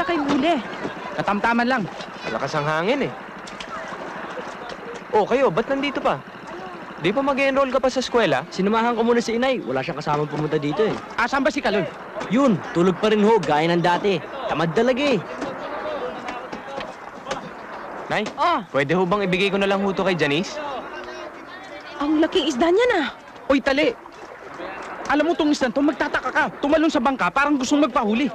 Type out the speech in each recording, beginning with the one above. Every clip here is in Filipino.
na kayong huli. Katamtaman lang. Malakas ang hangin eh. Oh, kayo, ba't nandito pa? Di pa mag-enroll ka pa sa eskwela? Sinamahan ko muna si inay. Wala siyang kasamang pumunta dito eh. Asan ba si Kaloy? Yun, tulog pa rin ho, gaya ng dati. Tamad talaga eh. Nay, Ah, pwede ho bang ibigay ko na lang ho to kay Janice? ang laking isda niya na. Uy, tali. Alam mo tong isdan to, magtataka ka. Tumalon sa bangka, parang gustong magpahuli.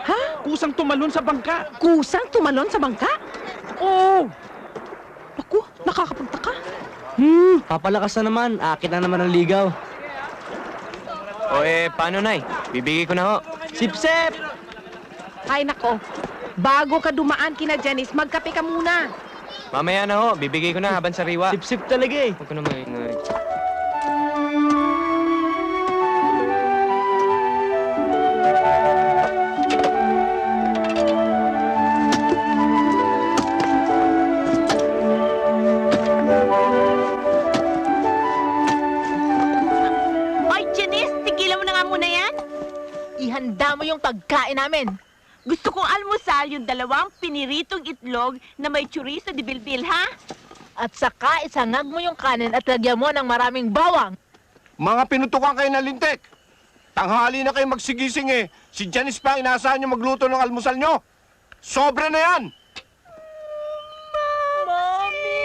Ha? Kusang tumalon sa bangka. Kusang tumalon sa bangka? Oo. Naku, nakakapagtaka. Papalakas na naman. Akit na naman ang ligaw. O paano, Nay? Bibigay ko na ho. Sip-sip! Ay nako, bago ka dumaan kina Janice, magkape ka muna. Mamaya na ho, bibigay ko na habang sariwa. Sip-sip talaga eh. Huwag ko na maingay. Ay, Janice, tigilan mo na nga muna yan. Ihanda mo yung pagkain namin. Gusto kong almusal yung dalawang piniritong itlog na may chorizo de bilbil, ha? At saka isangag mo yung kanin at lagyan mo ng maraming bawang. Mga pinutukan kayo na lintik. Tanghali na kayo magsigising eh. Si Janice pa, inaasahan nyo magluto ng almusal nyo. Sobra na yan! Mami!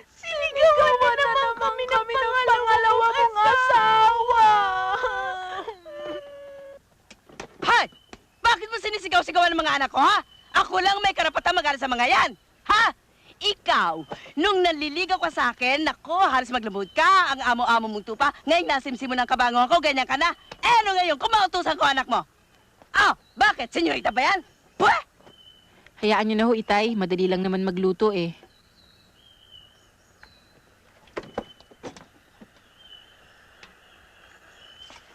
Sinigawan na naman kami ng pangalawa mong asawa! Hay! Bakit mo sinisigaw-sigawan ng mga anak ko, ha? Ako lang may karapatang magalit sa mga yan. Ha? Ikaw, nung naliligaw ka sa akin, nako, halos maglumod ka, ang amo-amo mong tupa, ngayon nasimsim mo ng kabangon ko, ganyan ka na. Eh, ano ngayon, kung mautusan ko anak mo? Oh, bakit? Senyorita ba yan? Pweh! Hayaan niyo na ho, Itay. Madali lang naman magluto eh.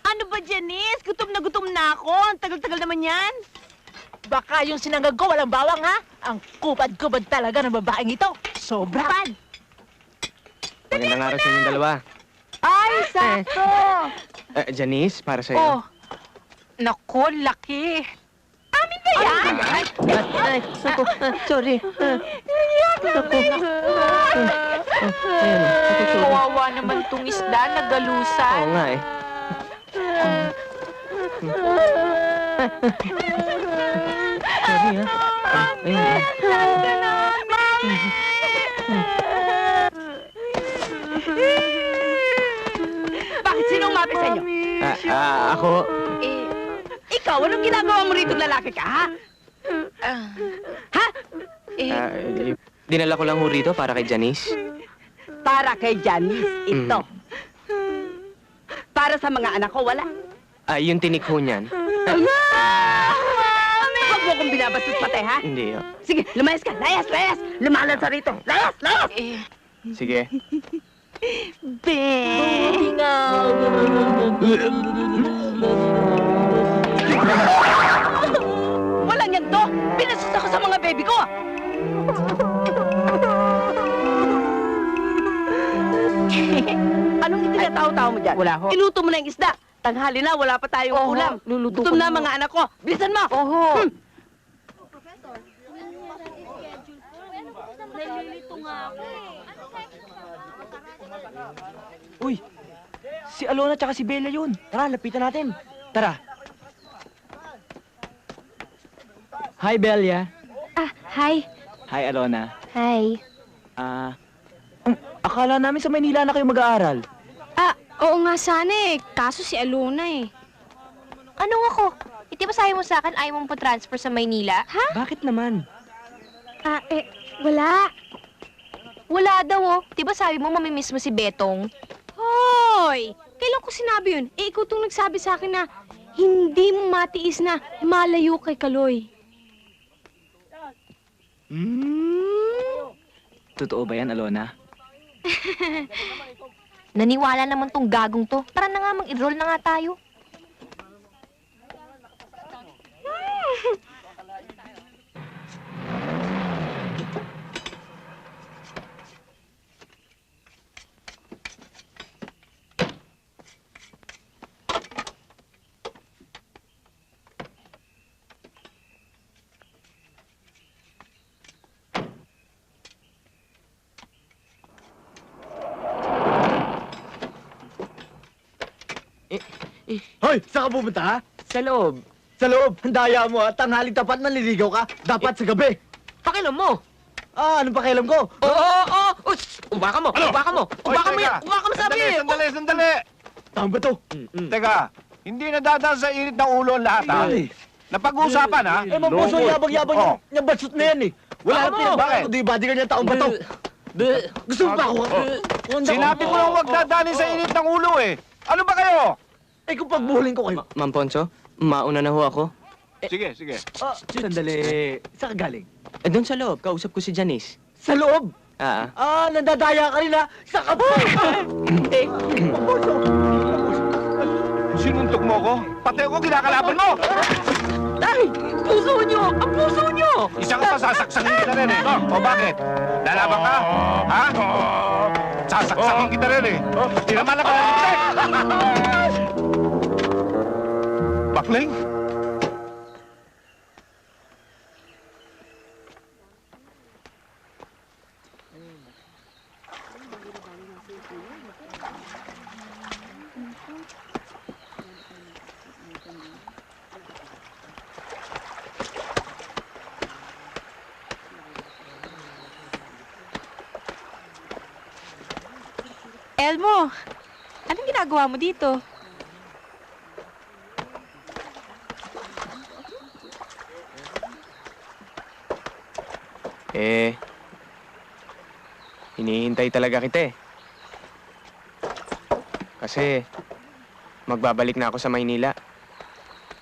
Ano ba, Janice? Gutom na ako. Ang tagal-tagal naman yan. Baka yung sinangag ko walang bawang ha? Ang kupad-kupad talaga ng babaeng ito. Sobra. Magandang araw sa inyong dalawa. Ay, sakto! Janice, para sa'yo. Oh, nako, laki. Amin ba yan? Ako, sorry. Kawawa naman tong isda, nagalusan. Oo nga eh. Sorry ha. Ayun. Bakit? Sinong mapi sa inyo? Ako. Ikaw, anong ginagawa mo rito, lalaki ka, ha? Ha? Dinala ko lang ho rito para kay Janice. Para kay Janice, ito. Para sa mga anak ko, wala. Yung tinik ho niyan. Huwag mo kong binabastos patay, ha? Hindi ho. Sige, lumayas ka. Layas, layas. Lumalan sa rito. Layas, layas. Sige. Buti nga. Walang yan to. Pinasus ako sa mga baby ko. Anong itinataw-taw mo dyan? Wala ho. Iluto mo na yung isda. Tanghali na, wala pa tayong Oho, ulam. luluto Gutom ko na na. mga anak ko. Bilisan mo. Oho. Uy, si Alona tsaka si Bella yun. Tara, lapitan natin. Tara. Hi, Bella. Hi. Hi, Alona. Hi. Akala namin sa Maynila na kayo mag-aaral. Oo nga sana eh. Kaso si Alona eh. Anong ako? Di ba sabi mo sa akin ayaw mong pa-transfer sa Maynila? Ha? Bakit naman? Wala. Wala daw oh. Di ba sabi mo mamimiss mo si Betong? Hoy! Kailan ko sinabi yun? Eh, ikaw itong nagsabi sa akin na hindi mo matiis na malayo kay Kaloy. Totoo ba yan, Alona? Naniwala naman tong gagong to. Tara na nga, mag-enroll na nga tayo. Hoy, saan ka pupunta, ha? Sa loob. Sa loob. Ang daya mo, ha? Tanghaling tapat naliligaw ka. Dapat sa gabi. Pakialam mo. Anong pakialam ko? Oo! Umbaka mo! Umbaka mo! Umbaka mo yan! Umbaka mo sabi! Sandali! Tama ba to? Teka, hindi nadadaan sa init ng ulo ang lahat, ha? Napag-uusapan, ha? Eh, mampuso, yabang-yabang Oh. yung batsot na yan, eh. Wala Baka nang mo! pinagbago, di bodyguard niya taong ba to? Gusto mo pa ako? Sinabi ko lang huwag dadaanin sa init ng ulo, eh. Ano ba kayo? Eh, kung pagbuhuling ko kayo. Ma'am Ponso, mauna na ho ako. Sige. Sandali. Saan ka galing? Doon sa loob, kausap ko si Janice. Sa loob. Nandadaya ka rin, ha? Sa ka ba? Mampuso. Sinuntok mo ko? Pati ako kinakalaban mo! Ay! Puso nyo! Ang puso nyo! Isa ka pa, sasaksangin kita rin, eh. O bakit? Lalaban ka? Ha? Sasaksangin kita rin, eh. Di naman ako nalintik! Bakling? Elmo, anong ginagawa mo dito? Hinihintay talaga kita eh. Kasi, magbabalik na ako sa Maynila.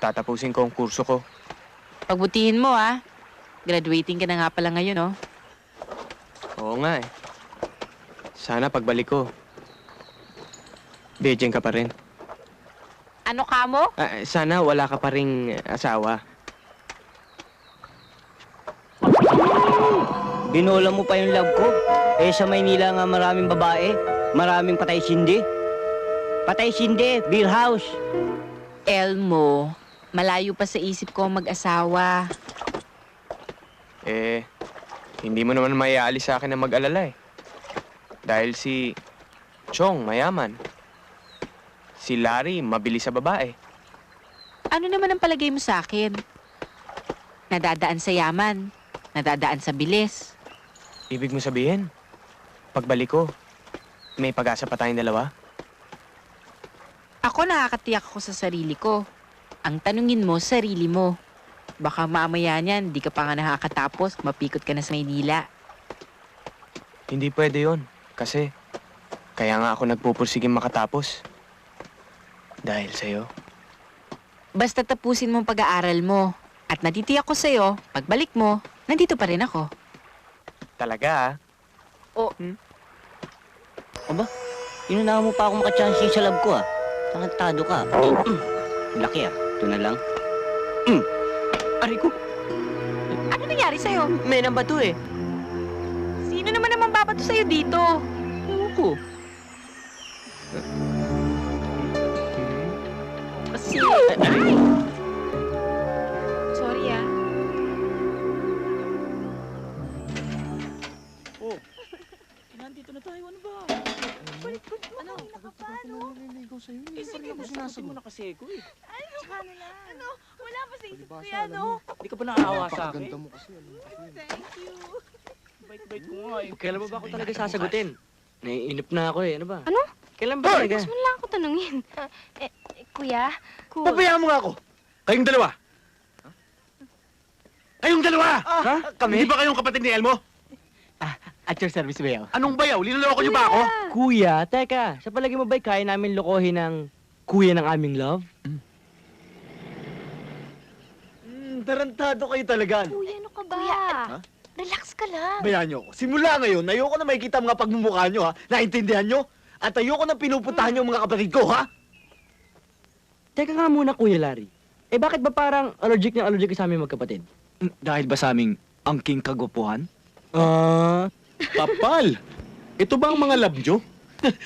Tatapusin ko ang kurso ko. Pagbutihin mo, ah. Graduating ka na nga pala ngayon, oh. Oo nga eh. Sana pagbalik ko, virgin ka pa rin. Ano ka mo? Sana wala ka pa ring asawa. Binola mo pa yung love ko. Eh, sa Maynila nga maraming babae. Maraming patay sindi. Patay sindi, beer house. Elmo, malayo pa sa isip ko mag-asawa. Hindi mo naman maiaalis sa akin na mag-alala eh. Dahil si Chong, mayaman. Si Larry, mabilis sa babae. Ano naman ang palagay mo sa akin? Nadadaan sa yaman, nadadaan sa bilis. Ibig mo sabihin, pagbalik ko, may pag-asa pa tayong dalawa? Ako nakakatiyak ako sa sarili ko. Ang tanungin mo, sarili mo. Baka mamaya niyan, di ka pa nga nakakatapos, mapikot ka na sa Maynila. Hindi pwede yon. Kasi, kaya nga ako nagpupursiging makatapos. Dahil sa'yo. Basta tapusin mo ang pag-aaral mo. At natitiyak ko sa'yo, pagbalik mo, nandito pa rin ako. Talaga Aba, inunahan mo pa ako makachansi sa love ko, ah. Tangantado ka. Laki, ah. Ito na lang. Aray ko, Ano nangyari sa'yo? may nambato eh. Sino naman ang mambabato sa'yo dito? Ewan ko. Ay! Sorry, ah. Nandito na tayo, ano ba? Ano? Naliligaw sa'yo. Sige, sinasagot mo na kasi ko eh. Ano? Wala pa sa isip ko yan, no? Hindi ka ba nakaawa sa akin? Ganda mo kasi. Thank you. Bait-bait ko nga eh. Kailan mo ba ako talaga sasagutin? Naiinip na ako, eh. Ano ba? Ano? Kailan ba talaga? Mas mo lang ako tanungin. Kuya? Pabayaan mo nga ako. Kayong dalawa! Kayong dalawa! Ha? Kami? Hindi ba kayong kapatid ni Elmo? At your service, Bayaw. Anong bayaw? Linuloko niyo ba ako? Kuya, teka. Sa palagi mo ba'y kaya namin lokohin ng kuya ng aming love? Tarantado kayo talaga. Kuya, ano ka ba? Relax ka lang. Bayaan niyo ako. Simula ngayon, ayoko na makikita mga pagmumukha niyo, ha? Naintindihan niyo? At ayoko na pinupuntahan niyo ang mga kapatid ko, ha? Teka nga muna, Kuya Larry. Eh bakit ba parang allergic sa aming magkapatid? Dahil ba sa aming angking kagupuhan? Kapal! Ito ba ang mga love nyo?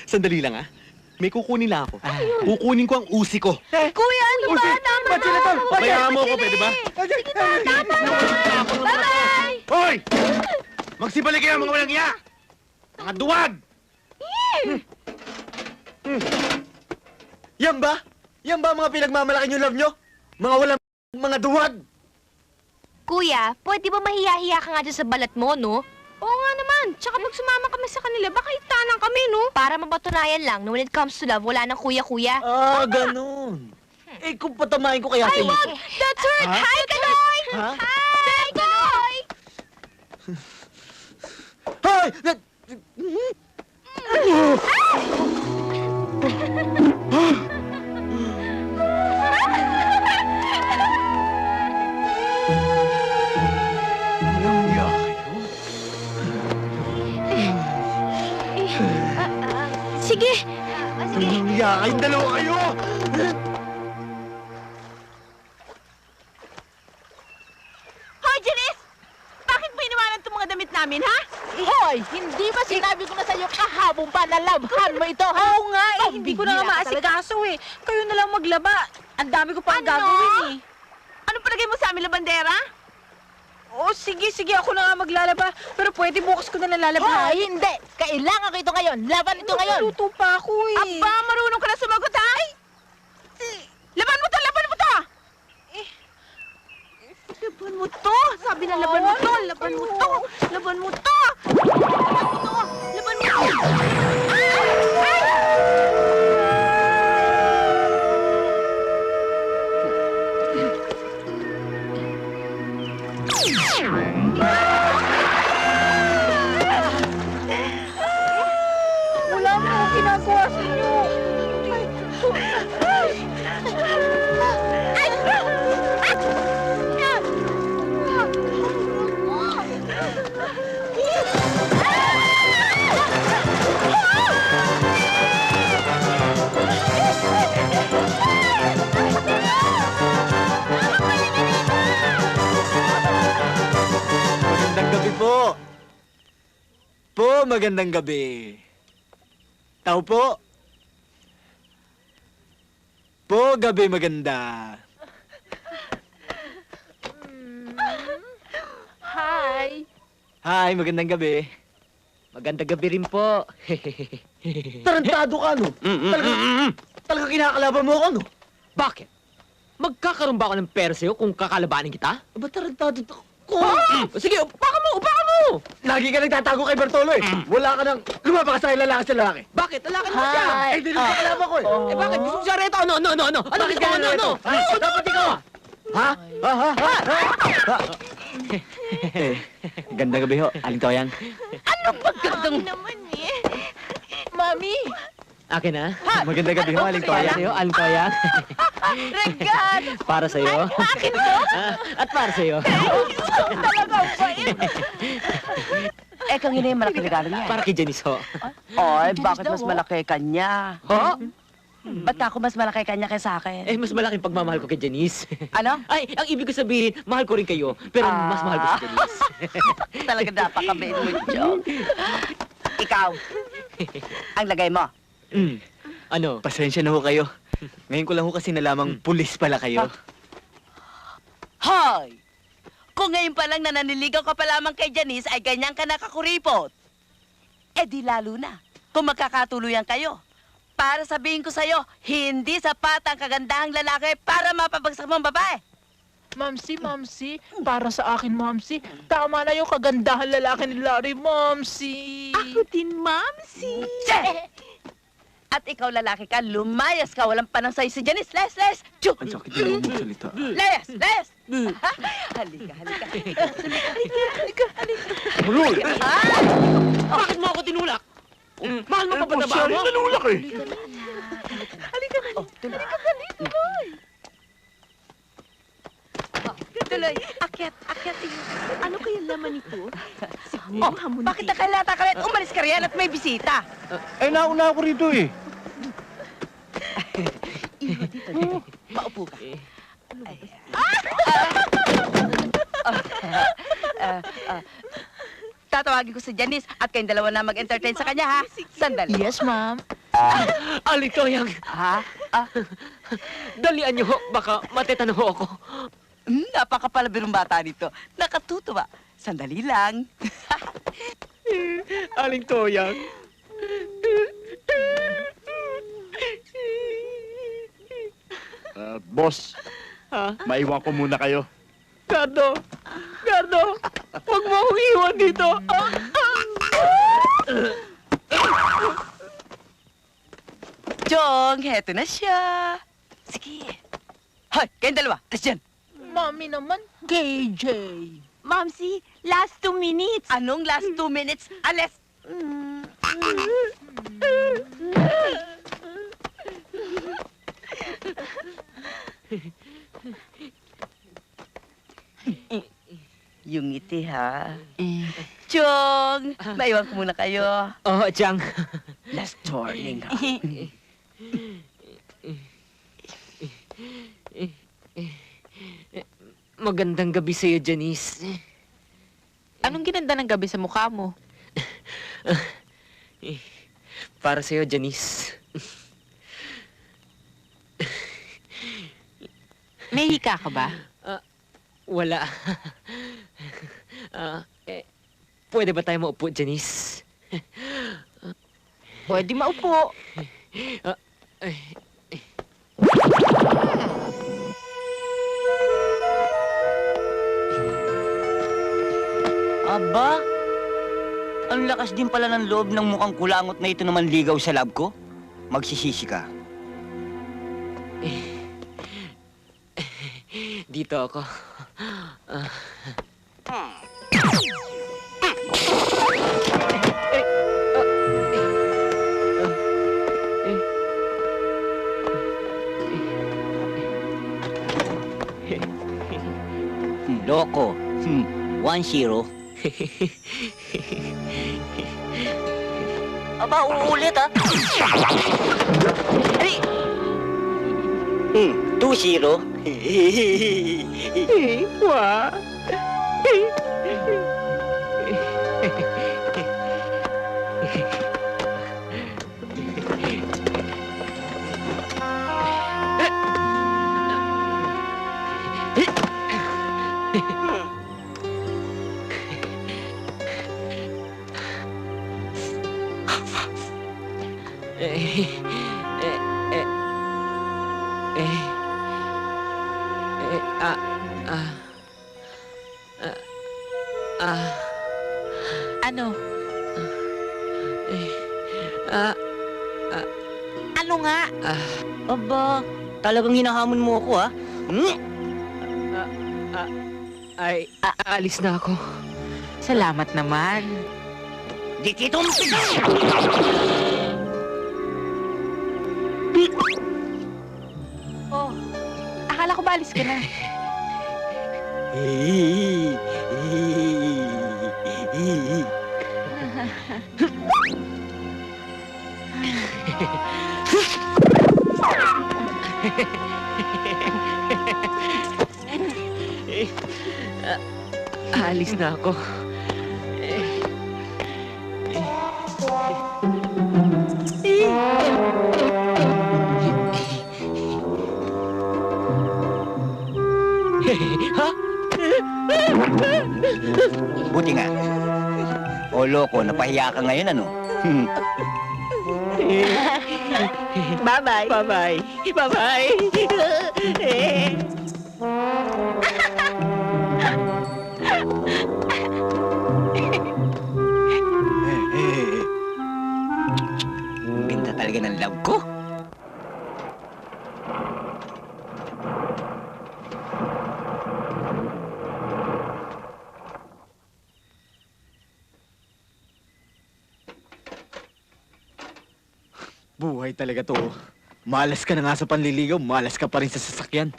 Sandali lang, ha? May kukunin lang ako. Kukunin ko ang usi ko. Kuya, ano ba? Tama na! Bayaan mo ako, pwede ba? Sige na, tama na! Bye-bye! Hoy! Magsibalik kayo mga walang iya! Mga duwag! Yan ba? Yan ba ang mga pinagmamalaki niyo love nyo? Mga walang mga duwag! Kuya, pwede ba mahiya-hiya ka nga dyan sa balat mo, no? Oo nga naman. Tsaka pag sumama kami sa kanila, baka itanan kami, no? Para mapatunayan lang na when it comes to love, wala nang kuya-kuya. Ah, ganun. Eh, kung patamain ko kaya Ay, wag! That's hurt! Ha? Hi, Kanoy! Ha? Hi, Kanoy! Hoy! Walang niya kayo? Sige. Walang niya kayong dalawa kayo! Hoy, Janice! Bakit mo iniwanan itong mga damit namin, ha? Hoy, hindi ba sinabi ko na sa'yo kahapon pa na labhan mo ito, ha? Oo nga eh, hindi ko na nga Pambihira ka talaga. maasikaso eh. Kayo na lang maglaba. Ang dami ko pa Ano? gagawin eh. Ano palagay mo sa amin, labandera? Oo, sige, ako na nga maglalaba. Pero pwede bukas ko na lang lalabahan. Ay, hindi! Kailangan ko ito ngayon! Laban ito ngayon! Luto pa ako eh. Aba, marunong ka na sumagot, ha? Laban mo to! Laban mo to! Laban mo to! Sabi na laban mo to! Laban mo to! Laban mo to! Laban mo to! Wala mo akong ginagawa sa inyo. Magandang gabi po. Magandang gabi. Tao po. Gabi maganda. Hi! Hi, magandang gabi. Magandang gabi rin po. Tarantado ka, no? Talaga kinakalaban mo ako, no? Bakit? Magkakaroon ba ako ng pera sa'yo kung kakalabanin kita? Aba, tarantado to. Sige, baka mo! Lagi ka nagtatago kay Bartolo, eh. Wala ka nang lumabas sa lalaki sa lalaki. Bakit? Lalaki naman siya. Eh, di rin kalaban ko, eh. Eh, bakit? Gusto mo siya rito? Ano? Ano Bakit gusto mo? ka Ano? Ha? Dapat ikaw, ah. Ha? Ganda gabi ho, Aling Toyang. naman eh. Mami! Akin na. Maganda gabi ho, Aling Para Toyang. sa'yo, Aling Toyang. Regalo! Para sa'yo. Bakit to? At para sa'yo. Talaga ang bait! Eh, kang ina yung malaki regalo niya. Para kay Janice ho. Oy, bakit mas malaki kanya? Ho? Ba't ako mas malaki kanya kaysa akin? Eh, mas malaking pagmamahal ko kay Janice. Ano? Ay, ang ibig ko sabihin, mahal ko rin kayo. Pero mas mahal ko si Janice. Talaga napakabait mo, Joe. Ikaw, ang lagay mo. Ano? Pasensya na ho kayo. Ngayon ko lang ho kasi nalamang pulis pala kayo. Hoy! Kung ngayon pa lang na naniligaw ka pa lamang kay Janice ay ganyan ka nakakuripot. Eh di lalo na kung magkakatuluyan kayo. Para sabihin ko sa'yo, hindi sapat ang kagandahang lalaki para mapabagsak mong babae. Mamsi, para sa akin, Mamsi, tama na yung kagandahan lalaki ni Larry, Mamsi. Ako din, Mamsi. At ikaw lalaki ka, lumayas ka, walang panang sa'yo si Janice. Les! Chuk! Ang sakit din mo salita. Les! Halika. Bakit mo ako tinulak? Mahal mo pa ba trabaho mo? nanulak eh. Tuloy, akyat. Ano kaya laman ito? Siguro hamon bakit nakalata ka rin? Umalis ka riyan at may bisita. Eh, nauna ako rito eh. Maupo ka. Tatawagin ko si Janice at kayong dalawa na mag-entertain sa kanya, ha? Sandali. Yes, ma'am. Aling Toyang, Ha? dalian niyo ho. Baka matitano ho ako. Napakapalabirong bata nito. Nakatutuwa. Sandali lang. Aling Toyang. Boss, maiwan ko muna kayo. Gardo! Gardo! Huwag mo akong iwan dito! Chong, heto na siya. Sige. Hoy, kayong dalawa, alas dyan. Mami naman, KJ. Momsy, last 2 minutes. Anong last 2 minutes? Alas. Yung ngiti, ha? Chong, maiwan ko muna kayo. Oo, Chang. Last warning, ha? Magandang gabi sa'yo, Janice. Anong ginanda ng gabi sa mukha mo? Para sa'yo, Janice. May hika ka ba? Wala. Pwede ba tayo maupo, Janice? Pwede maupo. Aba, ang lakas din pala ng loob ng mukhang kulangot na ito naman ligaw sa lab ko. Magsisisi ka. Dito ako. Loko. 1-0. Aba, uulit ha. 2-0. Ano? Ano nga? Aba, talagang hinahamon mo ako ha. Ay, aalis na ako. Salamat naman. Dikitong Oh, akala ko ba alis ka na? Aalis na ako. Ha? Buti nga. O loko, napahiya ka ngayon ano? Bye-bye. Bye-bye. Bye-bye. Ganda talaga ng love ko. Buhay talaga to. Malas ka na nga sa panliligaw, malas ka pa rin sa sasakyan.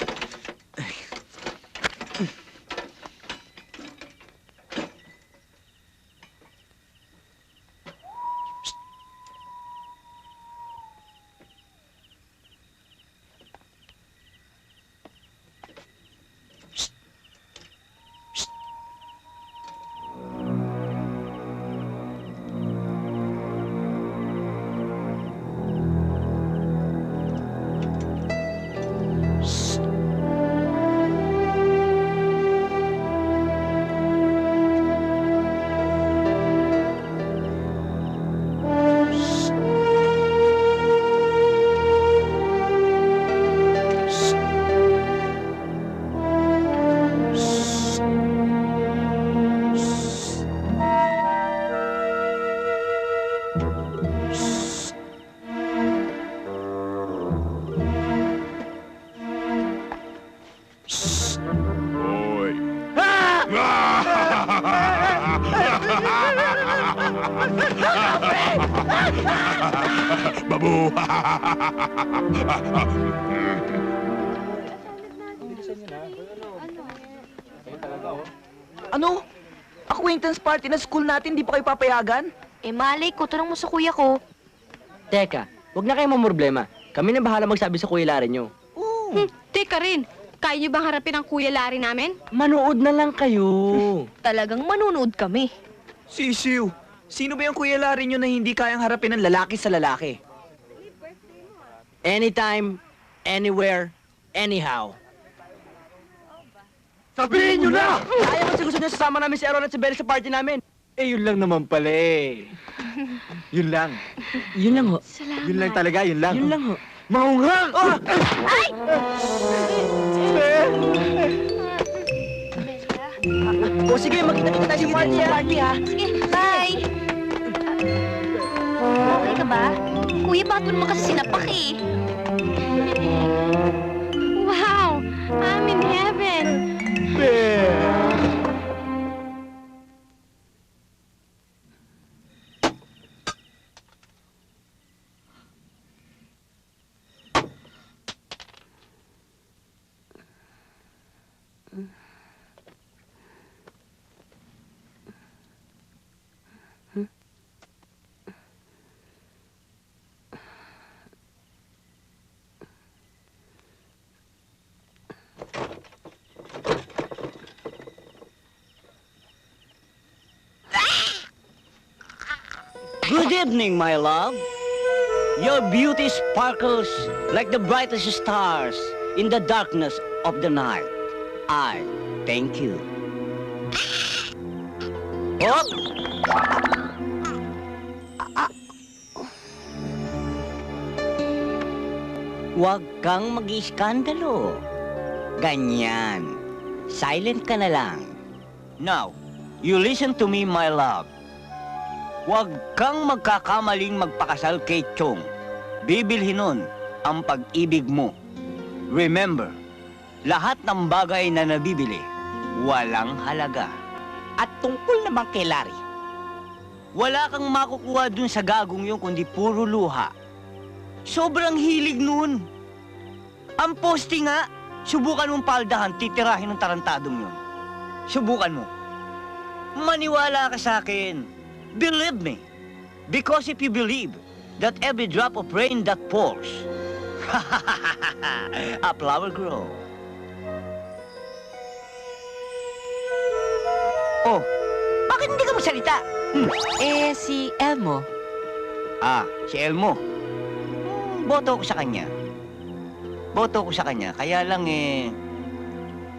Babu! Ano? Acquaintance party na school natin, di pa kayo papayagan? Eh, malay ko, tanong mo sa kuya ko. Teka, wag na kayong mamroblema. Kami na bahala magsabi sa Kuya Larry nyo. Teka rin, kaya niyo bang harapin ang Kuya Larry namin? Manood na lang kayo. Talagang manunood kami. Sisiw, sino ba yung Kuya Larry nyo na hindi kayang harapin ng lalaki sa lalaki? Anytime, anywhere, anyhow. Sabihin nyo na! Ayaw kasi gusto nyo sasama namin si Aaron at si Belly sa party namin. Eh, yun lang naman pala eh. Yun lang. Yun lang ho. Salamat. Yun lang talaga, yun lang. Yun lang ho. Maunghang! O sige, magkita-kita tayo sa party ha. Sige, bye! Okay ka ba? Kuya, bakit mo naman kasi sinapak eh? Wow, I'm in heaven. Good evening, my love. Your beauty sparkles like the brightest stars in the darkness of the night. I thank you. Hop! Huwag kang mag-iskandalo. Ganyan. Silent ka na lang. Now, you listen to me, my love. Huwag kang magkakamaling magpakasal kay Chong. Bibilhin nun ang pag-ibig mo. Remember, lahat ng bagay na nabibili, walang halaga. At tungkol naman kay Larry. Wala kang makukuha dun sa gagong yun kundi puro luha. Sobrang hilig nun. Ang poste nga, subukan mong paldahan, titirahin ng tarantadong yun. Subukan mo. Maniwala ka sa akin. Believe me. Because if you believe that every drop of rain that pours, a flower grows. Oh, bakit hindi ka magsalita? Eh, si Elmo. Ah, si Elmo. Boto ko sa kanya. Boto ko sa kanya. Kaya lang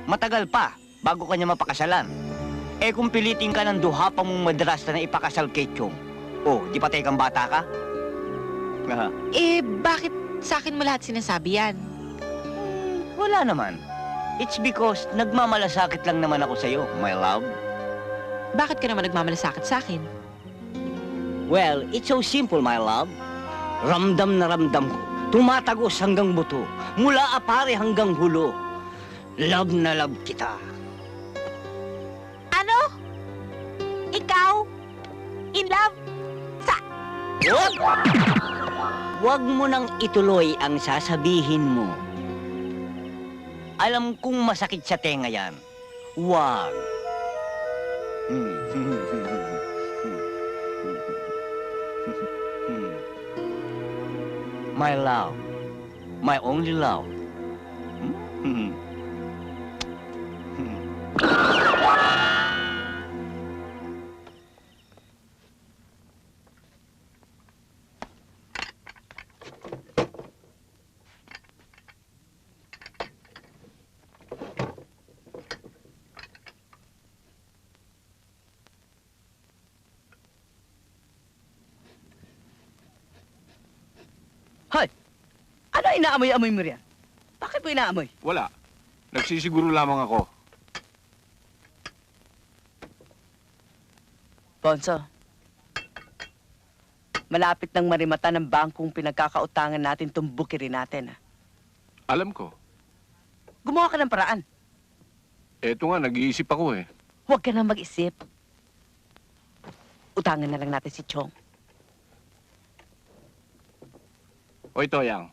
matagal pa bago kanya mapakasalan. Eh kung pilitin ka ng duha pa mong madrasta na ipakasal kay Chong, oh, di patay kang bata ka? Eh, bakit sa akin mo lahat sinasabi yan? Wala naman. It's because nagmamalasakit lang naman ako sa'yo, my love. Bakit ka naman nagmamalasakit sa akin? Well, it's so simple, my love. Ramdam na ramdam ko. Tumatagos hanggang buto. Mula apare hanggang hulo. Love na love kita. Ano? Ikaw? In love? Huwag! Huwag mo nang ituloy ang sasabihin mo. Alam kong masakit sa tenga yan. Huwag. My love. My only love. Hoy! Ano inaamoy-amoy mo riyan? Bakit mo inaamoy? Wala. Nagsisiguro lamang ako. Bonso, malapit nang marimata ng bangkong pinagkakautangan natin itong bukirin natin. Alam ko. Gumawa ka ng paraan. Eto nga, nag-iisip ako eh. Huwag ka na mag-isip. Utangan na lang natin si Chong. Hoy, Toyang.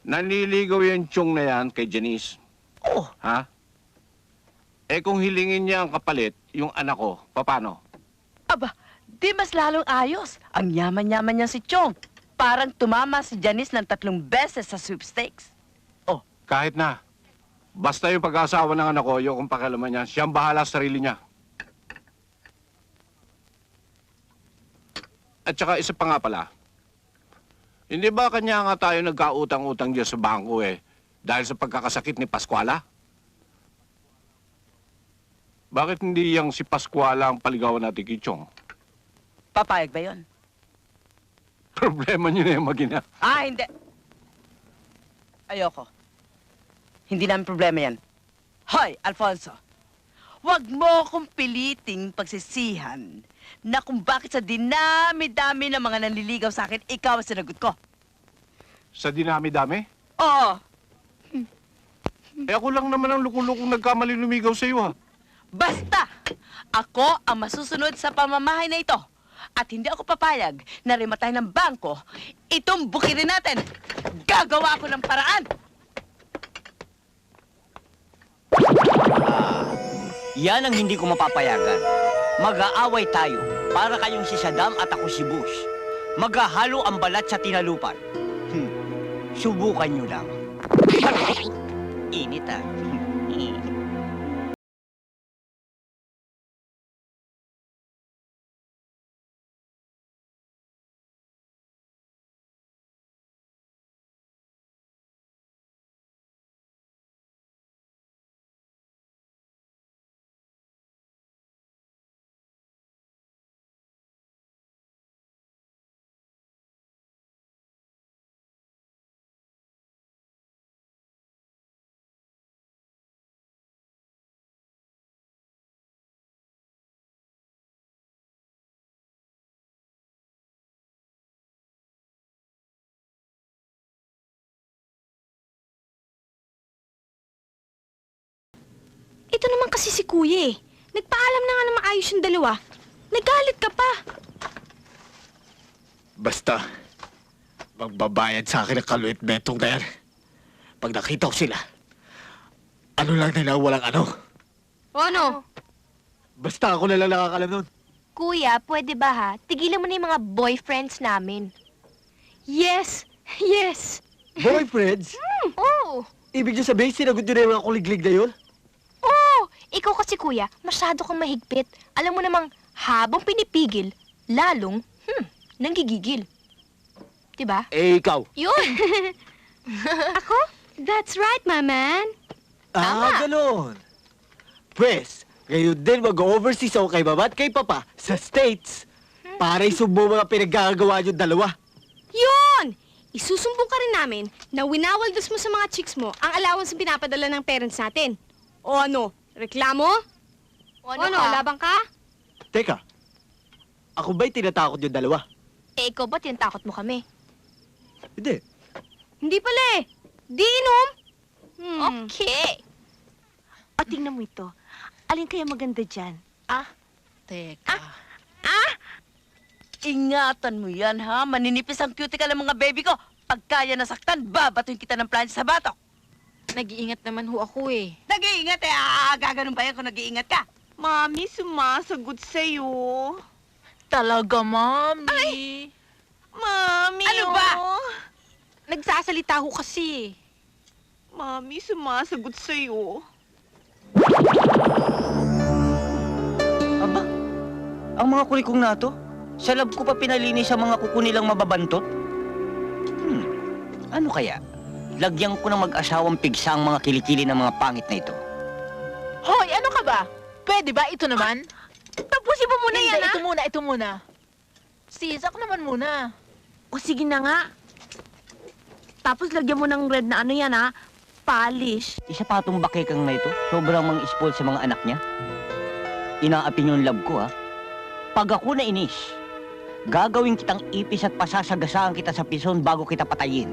Nanliligaw yung tiyong na yan kay Janice. Oh. Ha? Eh kung hilingin niya ang kapalit, yung anak ko, paano? Aba, di mas lalong ayos. Ang yaman-yaman niya si Chong. Parang tumama si Janice ng 3 beses sa sweepstakes. Kahit na. Basta yung pag-asawa ng anak ko, yung kung pakialaman niya, siyang bahala sa sarili niya. At saka isa pa nga pala, hindi ba kanya nga tayo nagkautang-utang dyan sa bangko dahil sa pagkakasakit ni Pascuala? Bakit hindi yang si Pascuala ang paligawan natin kay Chong? Papayag ba yun? Problema niyo na yung mag-ina. Hindi. Ayoko. Hindi namin problema yan. Hoy, Alfonso. Huwag mo akong piliting pagsisihan na kung bakit sa dinami-dami ng mga nanliligaw sa akin, ikaw ang sinagot ko. Sa dinami-dami? Oo. Eh ako lang naman ang lukong-lukong nagkamali lumigaw sa iyo, ha? Basta, ako ang masusunod sa pamamahay na ito. At hindi ako papayag na rimatay ng bangko, itong bukirin natin. Gagawa ako ng paraan. Yan ang hindi ko mapapayagan. Mag-aaway tayo para kayong si Saddam at ako si Bush. Maghahalo ang balat sa tinalupan. Subukan nyo lang. Init ah. Ito naman kasi si Kuya eh. Nagpaalam na nga na maayos yung dalawa. Nagalit ka pa. Basta, magbabayad sa akin ang kaluit betong na yan. Pag nakita ko sila, ano lang nila walang ano. O ano? Basta ako na lang nakakalam nun. Kuya, pwede ba ha? Tigilan mo na yung mga boyfriends namin. Yes! Yes! Boyfriends? Oo! Ibig niyo sabihin, sinagot niyo na yung mga kuliglig na yun? Oo! Ikaw kasi kuya, masyado kang mahigpit. Alam mo namang, habang pinipigil, lalong, nanggigigil. Diba? Eh, ikaw. Yun! Ako? That's right, my man. Tama. Ganon. Pwes, ngayon din mag-overseas ako kay mama at kay papa sa States para isumbo mga pinaggagawa niyong dalawa. Yun! Isusumbong ka rin namin na winawaldos mo sa mga chicks mo ang allowance na pinapadala ng parents natin. O ano? Reklamo? O Ano, ka? labang ka? Teka, ako ba'y tinatakot yung dalawa? Eh, ikaw ba tinatakot mo kami? Hindi. Hindi pala eh. Di inom. Okay. O, tingnan mo ito. Alin kaya maganda dyan? Teka. Ingatan mo yan, ha? Maninipis ang cuticle ng mga baby ko. Pag kaya nasaktan, babatuin kita ng plancha sa batok. Nag-iingat naman ho ako eh. Nag-iingat eh. Gaganon ba yan kung nag-iingat ka? Mami, sumasagot sa'yo. Talaga, Mami. Mami, Ano ba? oh. Nagsasalita ho kasi. Mami, sumasagot sa'yo. Aba, ang mga kulikong nato, sa lab ko pa pinalinis ang mga kuko nilang mababantot. Ano kaya? Lagyan ko ng mag-asawang pigsa ang mga kilikili ng mga pangit na ito. Hoy, ano ka ba? Pwede ba? Ito naman? Tapusin mo muna Hindi, yan, ito muna, ito muna. Sis, ako naman muna. O sige na nga. Tapos lagyan mo ng red na ano yan, ha? Polish. Isa pa itong bakekang na ito, sobrang mang-spoil sa mga anak niya. Inaapin yung lab ko, ha? Pag ako na inis, gagawin kitang ipis at pasasagasaan kita sa pison bago kita patayin.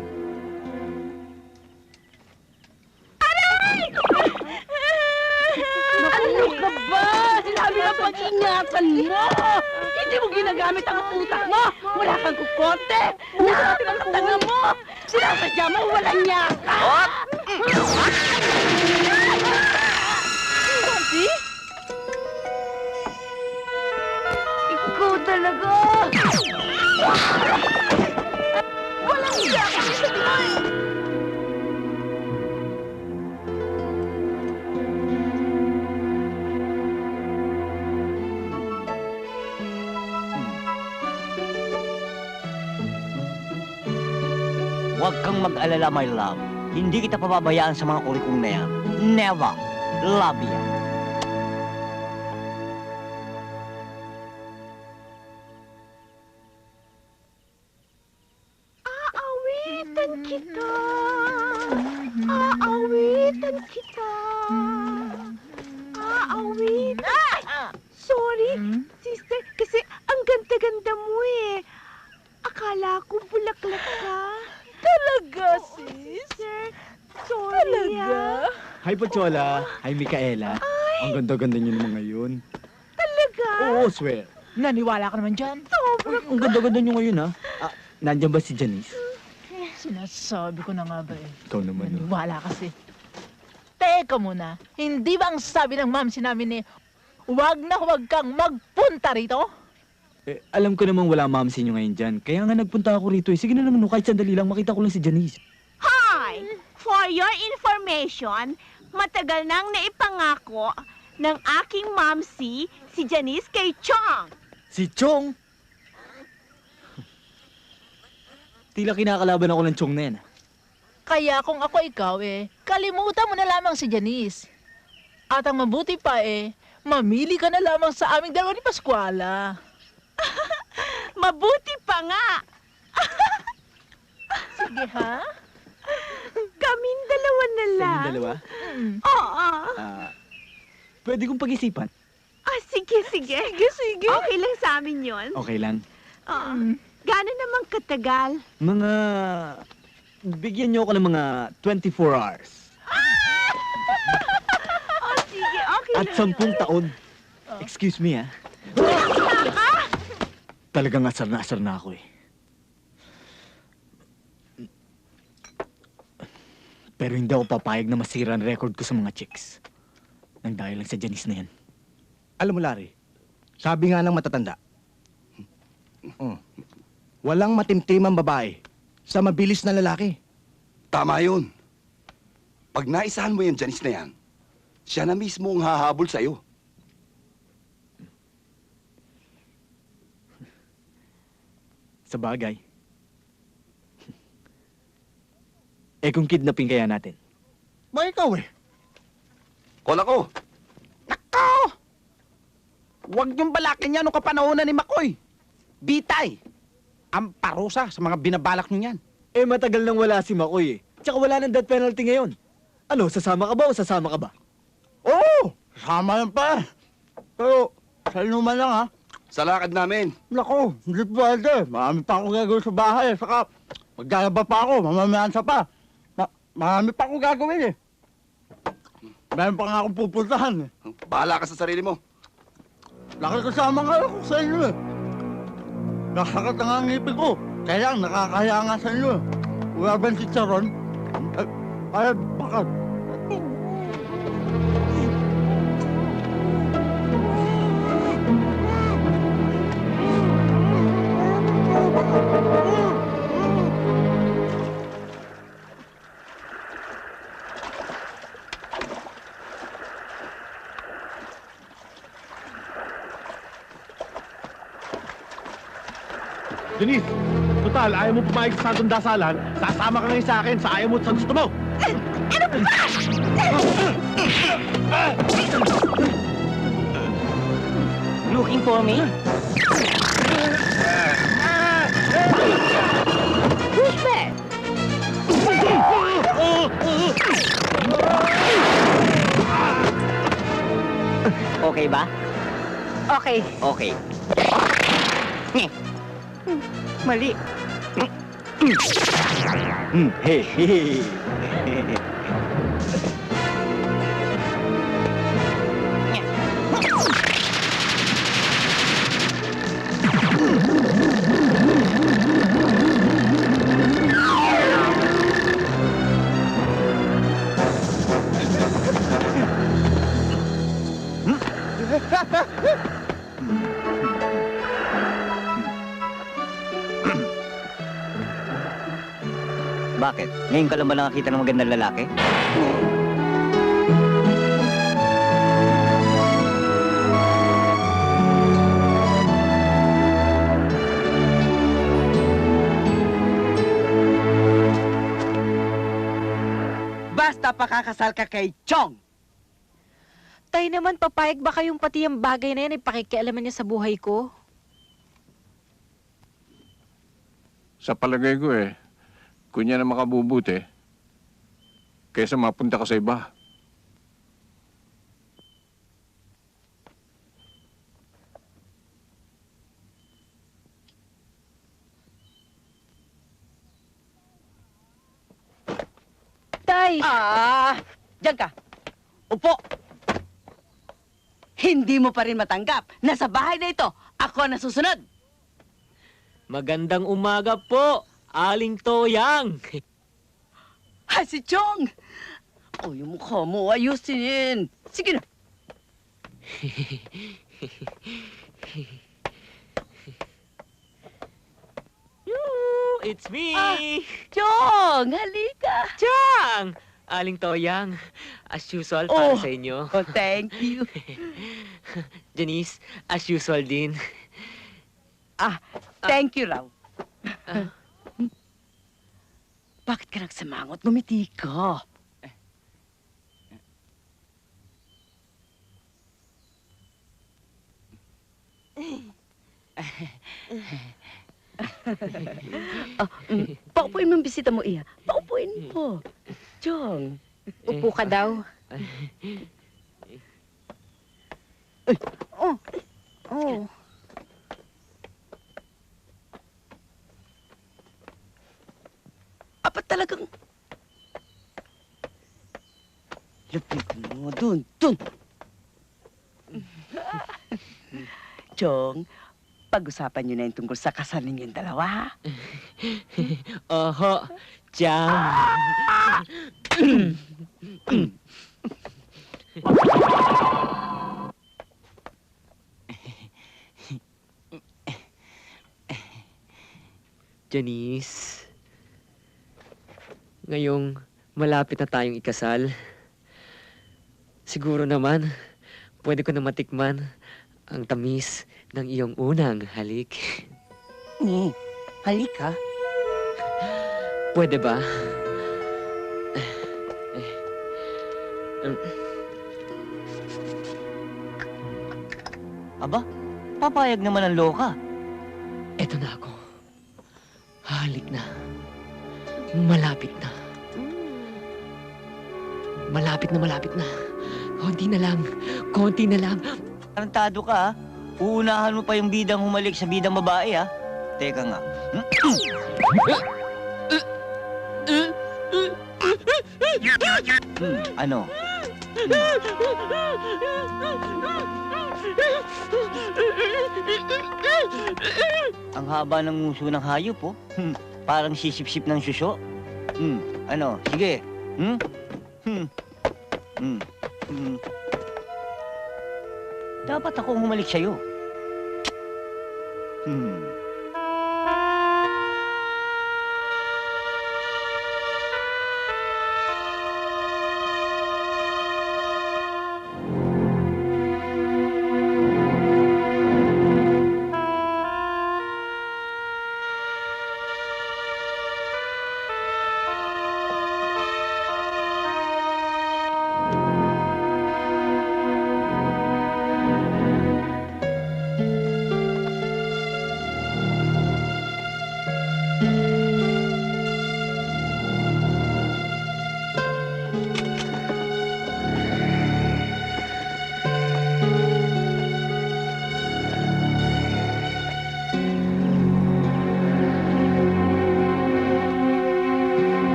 Ano ka ba? Sinabi na pag-ingatan mo! Hindi mo ginagamit ang utak mo! Wala kang kukonte! Nakakapit ang tanga mo! Sinasadya mo, walang niya ka! Mamsi? Ikaw talaga! Walang siya kami sa dimay! Huwag kang mag-alala, my love. Hindi kita pababayaan sa mga kurikong na yan. Never. Love you. Aawitan kita. Aawitan kita. Aawitan. Sorry, sister, kasi ang ganda-ganda mo eh. Akala ko bulaklak ka. Talaga, sister? Sorry, Talaga? Hi, Pochola. Hi, Micaela. Ang ganda-ganda niyo naman ngayon. Talaga? Oo, swear. Naniwala ka naman dyan? Sobrang Ang ganda-ganda niyo ngayon, ha? Nandiyan ba si Janice? Sinasabi ko na nga ba eh. Ikaw naman, no? Naniwala kasi. Teka muna, hindi ba ang sabi ng mamsi namin eh, huwag na huwag kang magpunta rito? Eh, alam ko namang wala mamsi niyo ngayon dyan. Kaya nga nagpunta ako rito eh. Sige na naman, no, kahit sandali lang, makita ko lang si Janice. Hi! For your information, matagal nang naipangako ng aking momsi, si Janice kay Chong. Si Chong? Tila kinakalaban ako ng Chong na yan. Kaya kung ako ikaw eh, kalimutan mo na lamang si Janice. At ang mabuti pa eh, mamili ka na lamang sa aming dalawa ni Pascuala. Mabuti pa nga! Sige ha? Kaming dalawa na lang. Kaming dalawa? Oo. Pwede kong pag-isipan. Sige. Sige. Okay lang sa amin yon. Okay lang. Oo. Gano'n naman katagal? Mga... Bigyan niyo ako ng mga 24 hours. Sige, okay At lang. 10 taon. Excuse me, ha? Talagang asar na ako, eh. Pero hindi ako papayag na masira ang record ko sa mga chicks. Nang dahil lang sa Janice na yan. Alam mo, Larry, sabi nga ng matatanda, walang matimtimang babae sa mabilis na lalaki. Tama yun. Pag naisahan mo yung Janice na yan, siya na mismo ang hahabol sa'yo. Sa bagay. Eh kung kidnapin kaya natin? Ba ikaw eh? Call ako. Huwag niyong balakin yan nung kapanahonan ni Makoy. Bitay. Ang parusa sa mga binabalak niyo yan. Eh matagal nang wala si Makoy, eh. Tsaka wala ng death penalty ngayon. Ano, sasama ka ba o sasama ka ba? Oo! Sama yan pa. Pero, sa inuman lang ha. Sa lakad namin. Naku, hindi pwede. Marami pa akong gagawin sa bahay. Saka, maglalaba pa ako, mamamayansa pa. Marami pa akong gagawin eh. Meron pa nga akong pupuntahan eh. Bahala ka sa sarili mo. Nakikasama nga ako sa inyo eh. Nakakat na nga ang ngipin ko. Kaya lang, nakakaya nga sa inyo eh. Wala ba si Charon? Ay, bakit? Denise, total, ayaw mo pumayag sa Santong Dasalan, sasama ka ngayon sa akin sa ayaw mo at sa gusto mo. Ano ba? Looking for me? Who's that? Okay ba? Okay. Okay. Mali. Hey, hey. Bakit? Ngayon ka lang ba nakakita ng magandang lalaki? Basta pakakasal ka kay Chong. Tay naman, papayag ba kayong pati ang bagay na yan ay pakikialaman niya sa buhay ko? Sa palagay ko kunya na makabubuti, kaysa mapunta ka sa iba. Tay! Diyan ka. Upo. Hindi mo pa rin matanggap na sa bahay na ito, ako na susunod. Magandang umaga po, Aling Toyang. Si Chong. Oh, yung mukha mo, ayusin. Sige na. It's me! Chong, halika. Chang! Aling Toyang, as usual para sa inyo. Oh, thank you. Janice, as usual din. Thank you raw. Bakit ka nagsamangot? Ngumiti ka. Paupuin mo ang bisita mo, Iya. Paupuin mo. Chong. Upo ka daw. Oh. Apat talagang... Lapit mo. Dun. Chong, pag-usapan niyo na yung tungkol sa kasal ninyong dalawa. Oho, Chang. Janice, ngayong malapit na tayong ikasal, siguro naman, pwede ko na matikman ang tamis ng iyong unang halik. Halik ka? Pwede ba? Aba, papayag naman ang loka. Eto na ako. Halik na. Malapit na. Malapit na. Konti na lang. Tarantado ka, ha? Uunahan mo pa yung bidang humalik sa bidang babae, ha? Teka nga. Ano? Ang haba ng nguso ng hayop, oh. Parang sisip-sip ng suso. Ano? Sige. Dapat ako humalik sa'yo.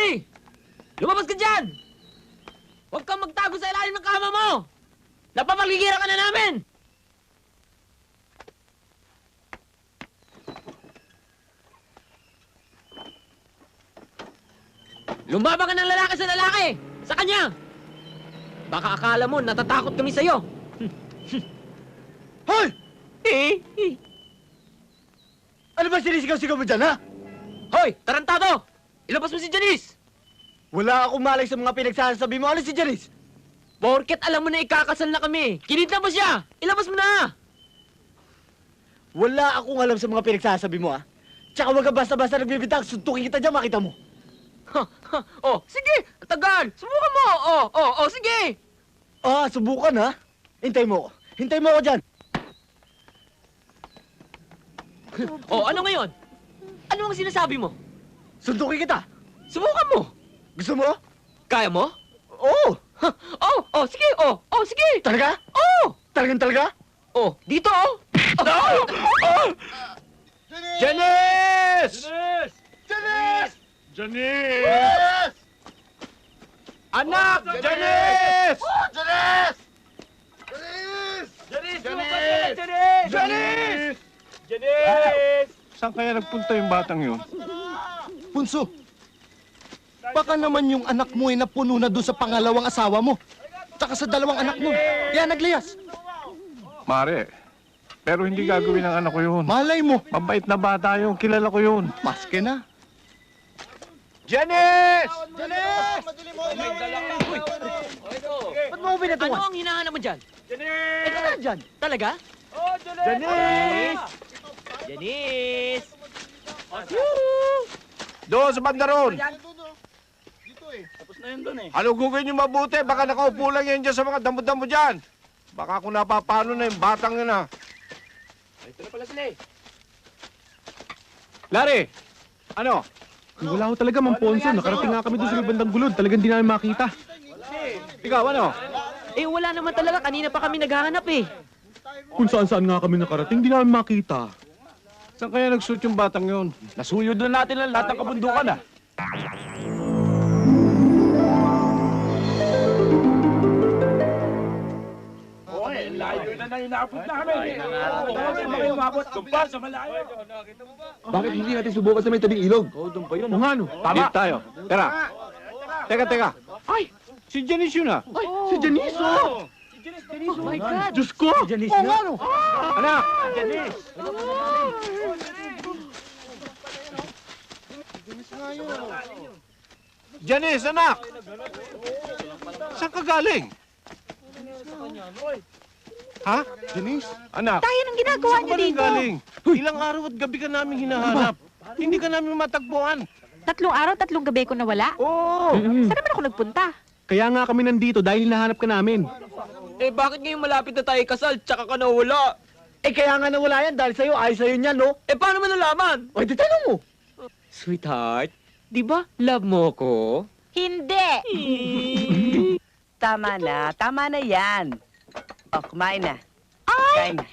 Larry! Lumabas ka dyan! Huwag kang magtago sa ilalim ng kama mo! Napapaligira ka na namin! Lumabang ka ng lalaki sa lalaki! Sa kanya! Baka akala mo natatakot kami sa'yo! Hoy! Ano ba sinisigaw-sigaw mo dyan, ha? Hoy! Tarantado! Ilabas mo si Janice! Wala akong malay sa mga pinagsasabi mo. Ano si Janice? Porket alam mo na ikakasal na kami! Kinidnap mo siya! Ilabas mo na! Wala akong alam sa mga pinagsasabi mo, ha? Tsaka wag ka basta-basta nagbibitang. Suntukin kita dyan, makita mo. Oh, sige! Tagal! Subukan mo! Oh, sige! Ah, subukan, ha? Hintay mo ako. Hintay mo ako dyan. Oh, ano ngayon? Ano ang sinasabi mo? Suntukin kita. Subukan mo! Gusto mo? Kaya mo? Oo. Sige! Sige! Talaga? Talaga? Oh, dito oh! Janice! Janice! Janice! Anak! Janice! Janice! Janice! Janice! Saan kaya nagpunta yung batang yun? Punso, baka naman yung anak mo ay napuno na doon sa pangalawang asawa mo. Tsaka sa dalawang anak mo. Kaya nagliyas. Mare, pero hindi gagawin ng anak ko yun. Malay mo. Mabait na bata yun. Kilala ko yun. Maske na. Janice! Janice! Ba't mo pinatungan? Ano ang hinahanap mo dyan? Eh, ka na dyan. Talaga? Janice! Janice! Doon sa bandaron! Dito eh. Tapos na yun doon eh. Halugugin niyo mabuti. Baka nakaupo lang yan dyan sa mga damo-damo dyan. Baka kung napapano na yung batang yun ah. Ito na pala sila eh. Larry! Ano? Wala ko talaga, Mang Ponso. Nakarating nga kami doon sa may bandang gulod. Talagang di namin makita. Ikaw, ano? Eh wala naman talaga. Kanina pa kami naghahanap eh. Kung saan-saan nga kami nakarating, di namin makita. Saan kaya nagsuot yung batang yun? Nasuyod na natin ang lahat ng kabundukan, ah. Layo na inaabot namin. Umabot doon pa sa malayo. Bakit hindi natin subukan sa may tabing ilog? Doon pa yun. Nga no. Tama. tayo. Teka. Ay! Si Janice yun ah. Si Janice, oh! Oh my God! Diyos ko! Si Janice na. Anak! Janice! Janice, anak! Saan ka galing? Ha? Janice? Anak? Tayo nang ginagawa niyo Saan dito. ka galing? Ilang araw at gabi ka namin hinahanap. Hindi ka namin matagpuan. 3 araw, 3 gabi ko nawala. Oo! Saan naman ako nagpunta? Kaya nga kami nandito dahil hinahanap ka namin. Eh bakit ngayon malapit na tayo kasal tsaka ka nawala? Eh, kaya nga nawala yan dahil sa'yo. Ayos sa'yo niyan, no? Eh paano mo nalaman? O, di tanong mo. Sweetheart, di ba love mo ko? Hindi! Tama na yan. O, kumain na. Kain na.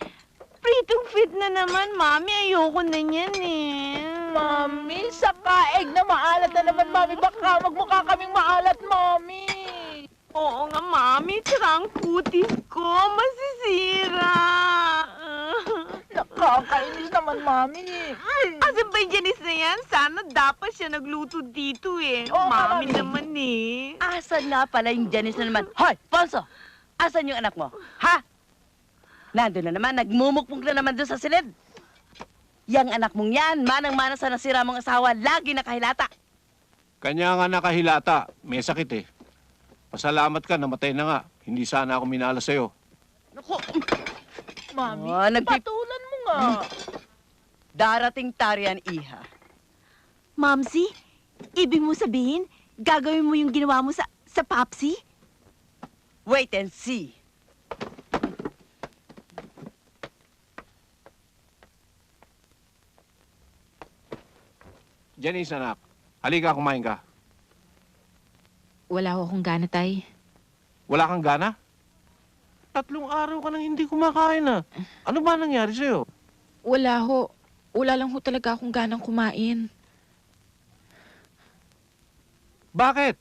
Pritong fit na naman, Mami. Ayoko na yan eh. Mami, sa kaeg na maalat na naman, Mami. Baka magmukha kaming maalat, Mami. Oo nga, Mami. Tsaka ang kutis ko, masisira. Nakakainis naman, Mami. Asan ba yung Janice na yan? Sana dapat siya nagluto dito eh. Oo, Mami Mami. naman eh. Asan nga pala yung Janice na naman? Hoy, Ponso! Asan yung anak mo? Ha? Nandun na naman, nagmumukpong na naman doon sa silid. Yang anak mong yan, manang-mana sa nasira mong asawa, lagi nakahilata. Kanya nga nakahilata. May sakit eh. Pasalamat ka, namatay na nga. Hindi sana ako minala sa'yo. Naku, Mami, Oh, patulan mo nga. Darating tarian, iha. Mamsi, ibig mo sabihin, gagawin mo yung ginawa mo sa Papsi? Wait and see. Janice, anak. Halika, kumain ka. Wala ho akong gana, tay. Wala kang gana? 3 araw ka nang hindi kumakain ah. Ano ba nangyari sa'yo? Wala ho. Wala lang ho talaga akong ganang kumain. Bakit?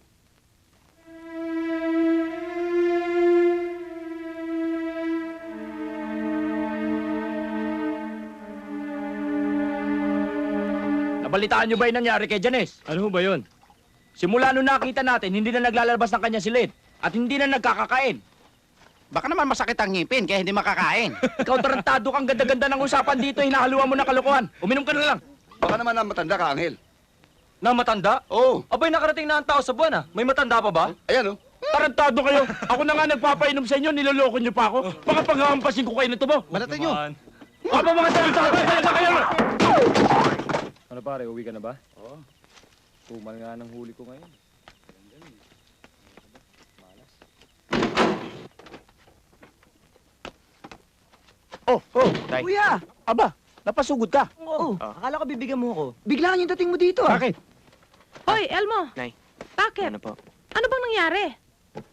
Nabalitaan niyo ba yung nangyari kay Janice? Ano ba yun? Simula nung nakita natin, hindi na naglalabas ng kanya silid at hindi na nagkakakain. Baka naman masakit ang ngipin kaya hindi makakain. Ikaw tarantado kang ganda-ganda ng usapan dito, hinahaluan mo ng kalokohan. Uminom ka na lang. Baka naman na matanda ka, Angel. Na matanda? Oo. Abay, nakarating na ang tao sa buwan ah. May matanda pa ba? Ayan, oh. Tarantado kayo. Ako na nga nagpapainom sa inyo, niloloko niyo pa ako. Baka paghahampasin ko kayo nito mo. Banatan nyo. Aba mga tarantado talaga kayo! Ano pare, uwi ka na ba? Oo. Tumal nga ng huli ko ngayon. Oh, Tay. Kuya! aba, napasugod ka. Oo, Ah. akala ko bibigyan mo ako. Biglaan yung dating mo dito ah. Bakit? Hoy, Elmo! Nay, Bakit? ano po? Ano bang nangyari?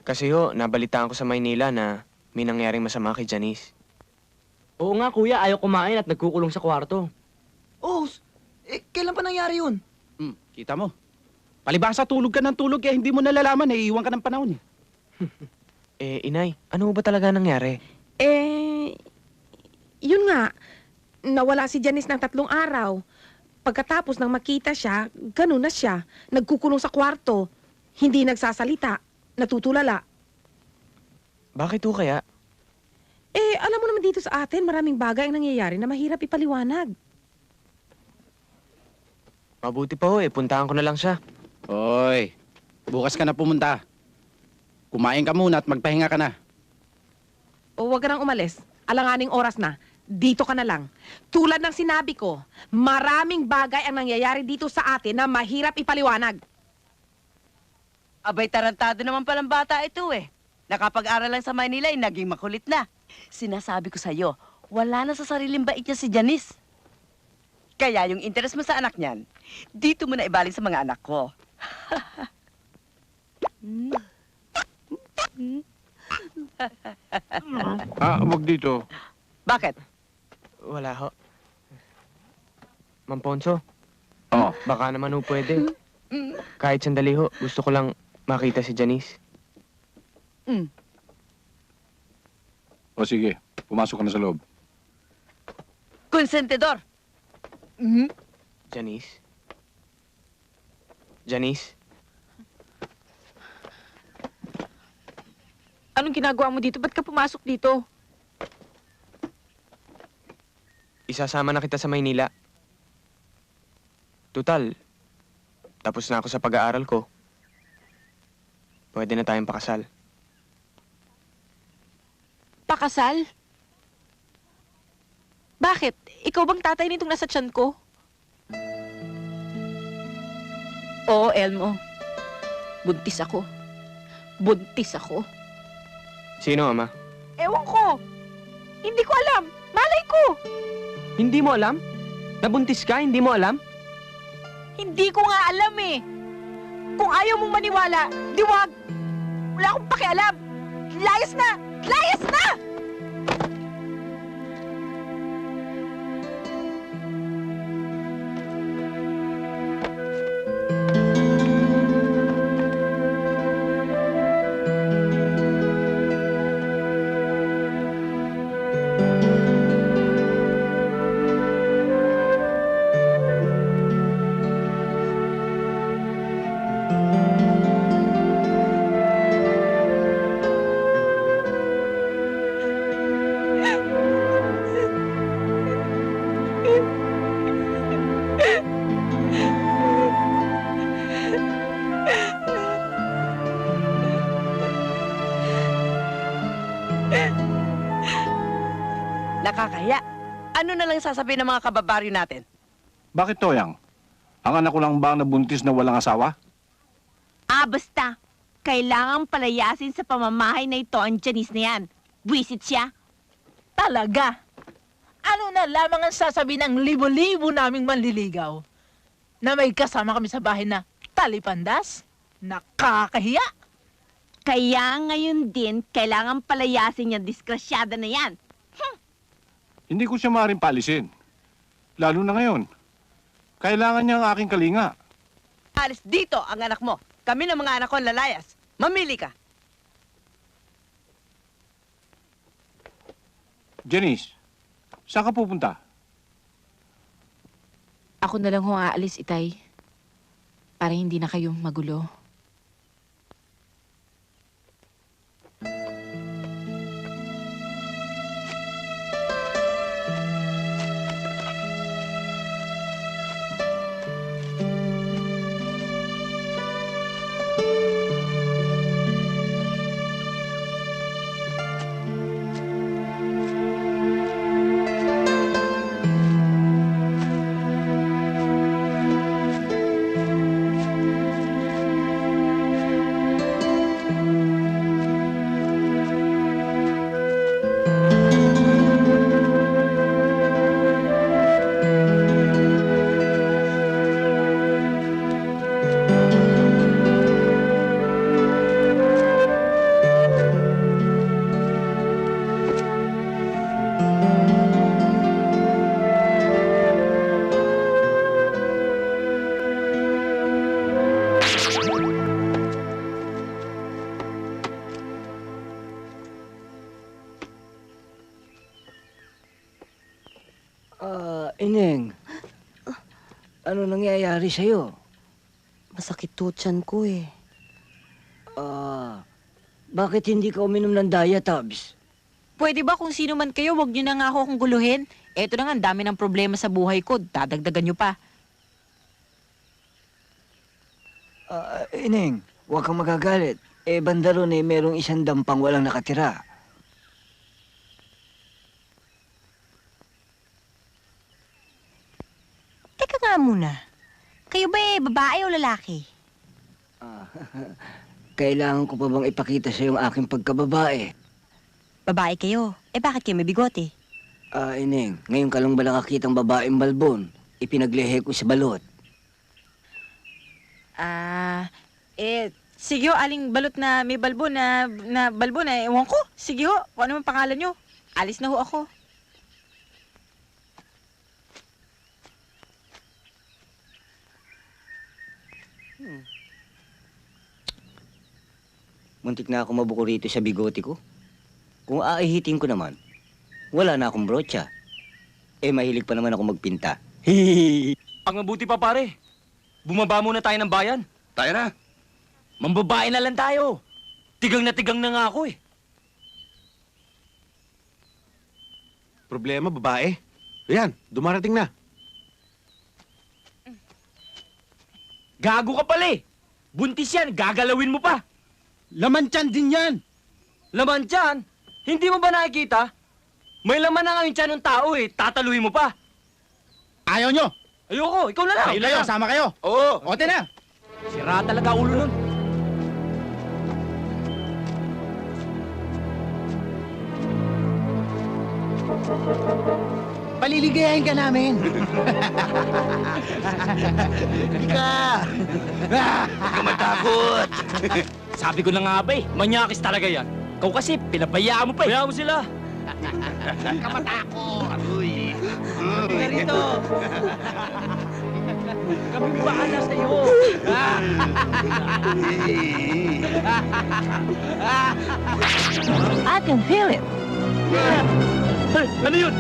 Kasi ho, nabalitaan ko sa Maynila na may nangyaring masama kay Janice. Oo nga kuya, ayaw kumain at nagkukulong sa kwarto. Oh, kailan pa nangyari yun? Kita mo. Palibhasa tulog ka ng tulog kaya hindi mo nalalaman, naiiwan ka ng panahon eh. Inay, ano ba talaga nangyari? Yun nga, nawala si Janice ng 3 araw. Pagkatapos nang makita siya, ganun na siya. Nagkukulong sa kwarto, hindi nagsasalita, natutulala. Bakit ho kaya? Alam mo naman dito sa atin, maraming bagay ang nangyayari na mahirap ipaliwanag. Mabuti pa ho puntahan ko na lang siya. Hoy, bukas ka na pumunta. Kumain ka muna at magpahinga ka na. O wag ka nang umalis. Alanganing oras na. Dito ka na lang. Tulad ng sinabi ko, maraming bagay ang nangyayari dito sa atin na mahirap ipaliwanag. Abay, tarantado naman palang bata ito eh. Nakapag-aral lang sa Maynila, naging makulit na. Sinasabi ko sa'yo, wala na sa sariling bait niya si Janice. Kaya yung interes mo sa anak niyan, dito mo na ibalik sa mga anak ko. Wag dito. Bakit? Wala ho. Ma'am Ponso, Oh. baka naman ho pwede. Kahit sandali ho, gusto ko lang makita si Janice. O sige, pumasok ka na sa loob. Konsentidor! Janice? Janice? Anong ginagawa mo dito? Ba't ka pumasok dito? Isasama na kita sa Maynila. Tutal, tapos na ako sa pag-aaral ko. Pwede na tayong pakasal. Pakasal? Bakit? Ikaw bang tatay nitong nasa tiyan ko? Oo, Elmo. Buntis ako. Buntis ako. Sino, Ama? Ewan ko. Hindi ko alam. Malay ko. Hindi mo alam? Nabuntis ka, hindi mo alam? Hindi ko nga alam eh. Kung ayaw mong maniwala, di wag. Wala akong pakialam. Layas na! Layas na! Nakakahiya. Ano na lang sasabihin ng mga kababaryo natin? Bakit, Toyang? Ang anak ko lang ba ang nabuntis na walang asawa? Basta. Kailangang palayasin sa pamamahay na ito ang Janice na yan. Buwisit siya. Talaga? Ano na lamang ang sasabihin ng libo-libo naming manliligaw? Na may kasama kami sa bahay na talipandas? Nakakahiya! Kaya ngayon din, kailangan palayasin yung diskrasyada na yan. Hindi ko siya maaaring palisin. Lalo na ngayon. Kailangan niya ang aking kalinga. Alis dito ang anak mo. kami ng mga anak ko ang lalayas. Mamili ka. Janice, saan ka pupunta? Ako na lang ho aalis, Itay. Para hindi na kayo magulo. Ineng, ano nangyayari sa'yo? Masakit to tiyan ko eh. Bakit hindi ka uminom ng Diatabs? Pwede ba kung sino man kayo, wag niyo na nga ako kung guluhin? Eto na nga, ang dami ng problema sa buhay ko. Dadagdagan niyo pa. Ineng, huwag kang magagalit. Banda ron merong isang dampang walang nakatira. Teka nga muna. Kayo ba babae o lalaki? Kailangan ko pa bang ipakita sa yung aking pagkababae? Babae kayo. Bakit kayo may bigote? Ineng, ngayon ka lang ba nakakitang babaeng balbon? Ipinaglihe ko sa balot. Sige ho, aling balot na may balbo na balbo na, ewan ko. Sige ho, kung ano man pangalan nyo. Alis na ho ako. Muntik na ako mabuko rito sa bigote ko. Kung aahitin ko naman, wala na akong brocha. Mahilig pa naman ako magpinta. Ang mabuti pa pare, bumaba muna tayo ng bayan. Tayo na. Mambabae na lang tayo. Tigang na nga ako eh. Problema, babae. Ayan, dumarating na. Gago ka pala eh. Buntis yan, gagalawin mo pa. Laman tiyan din yan. Laman tiyan? Hindi mo ba nakikita? May laman na nga yung tiyan ng tao eh. Tataluhin mo pa. Ayaw nyo. Ayoko, ikaw na lang. Kayo, sama kayo. Oo. Ote na. Sira talaga ulo nun. Paliligayahin ka namin. Ika! Huwag ka matakot. Sabi ko na nga ba manyakis talaga yan. Ikaw kasi, pinabayaan mo pa eh. Bayaan mo sila. Huwag ka matakot. Uy. Halika rito. Kami bahala sa'yo. I can feel it. Hey, ano yun?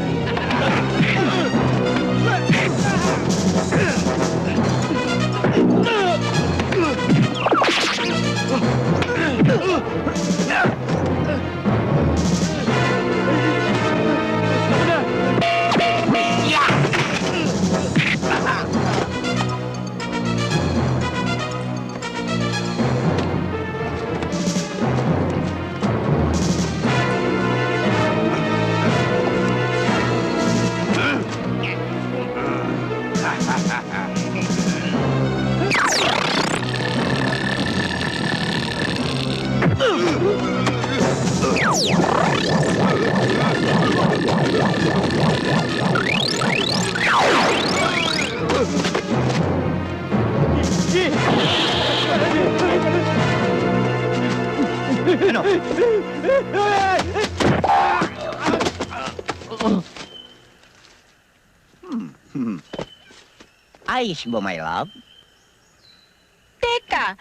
Ayos ba, my love? Teka,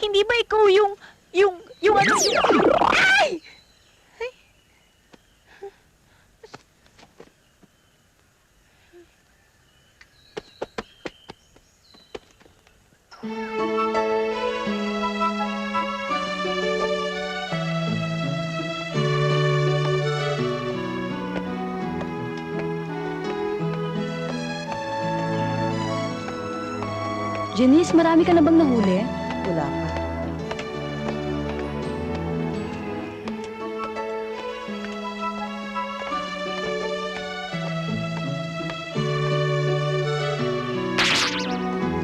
Hindi ba ikaw yung ano? Ay! Janice, marami ka na bang nahuli? Wala pa.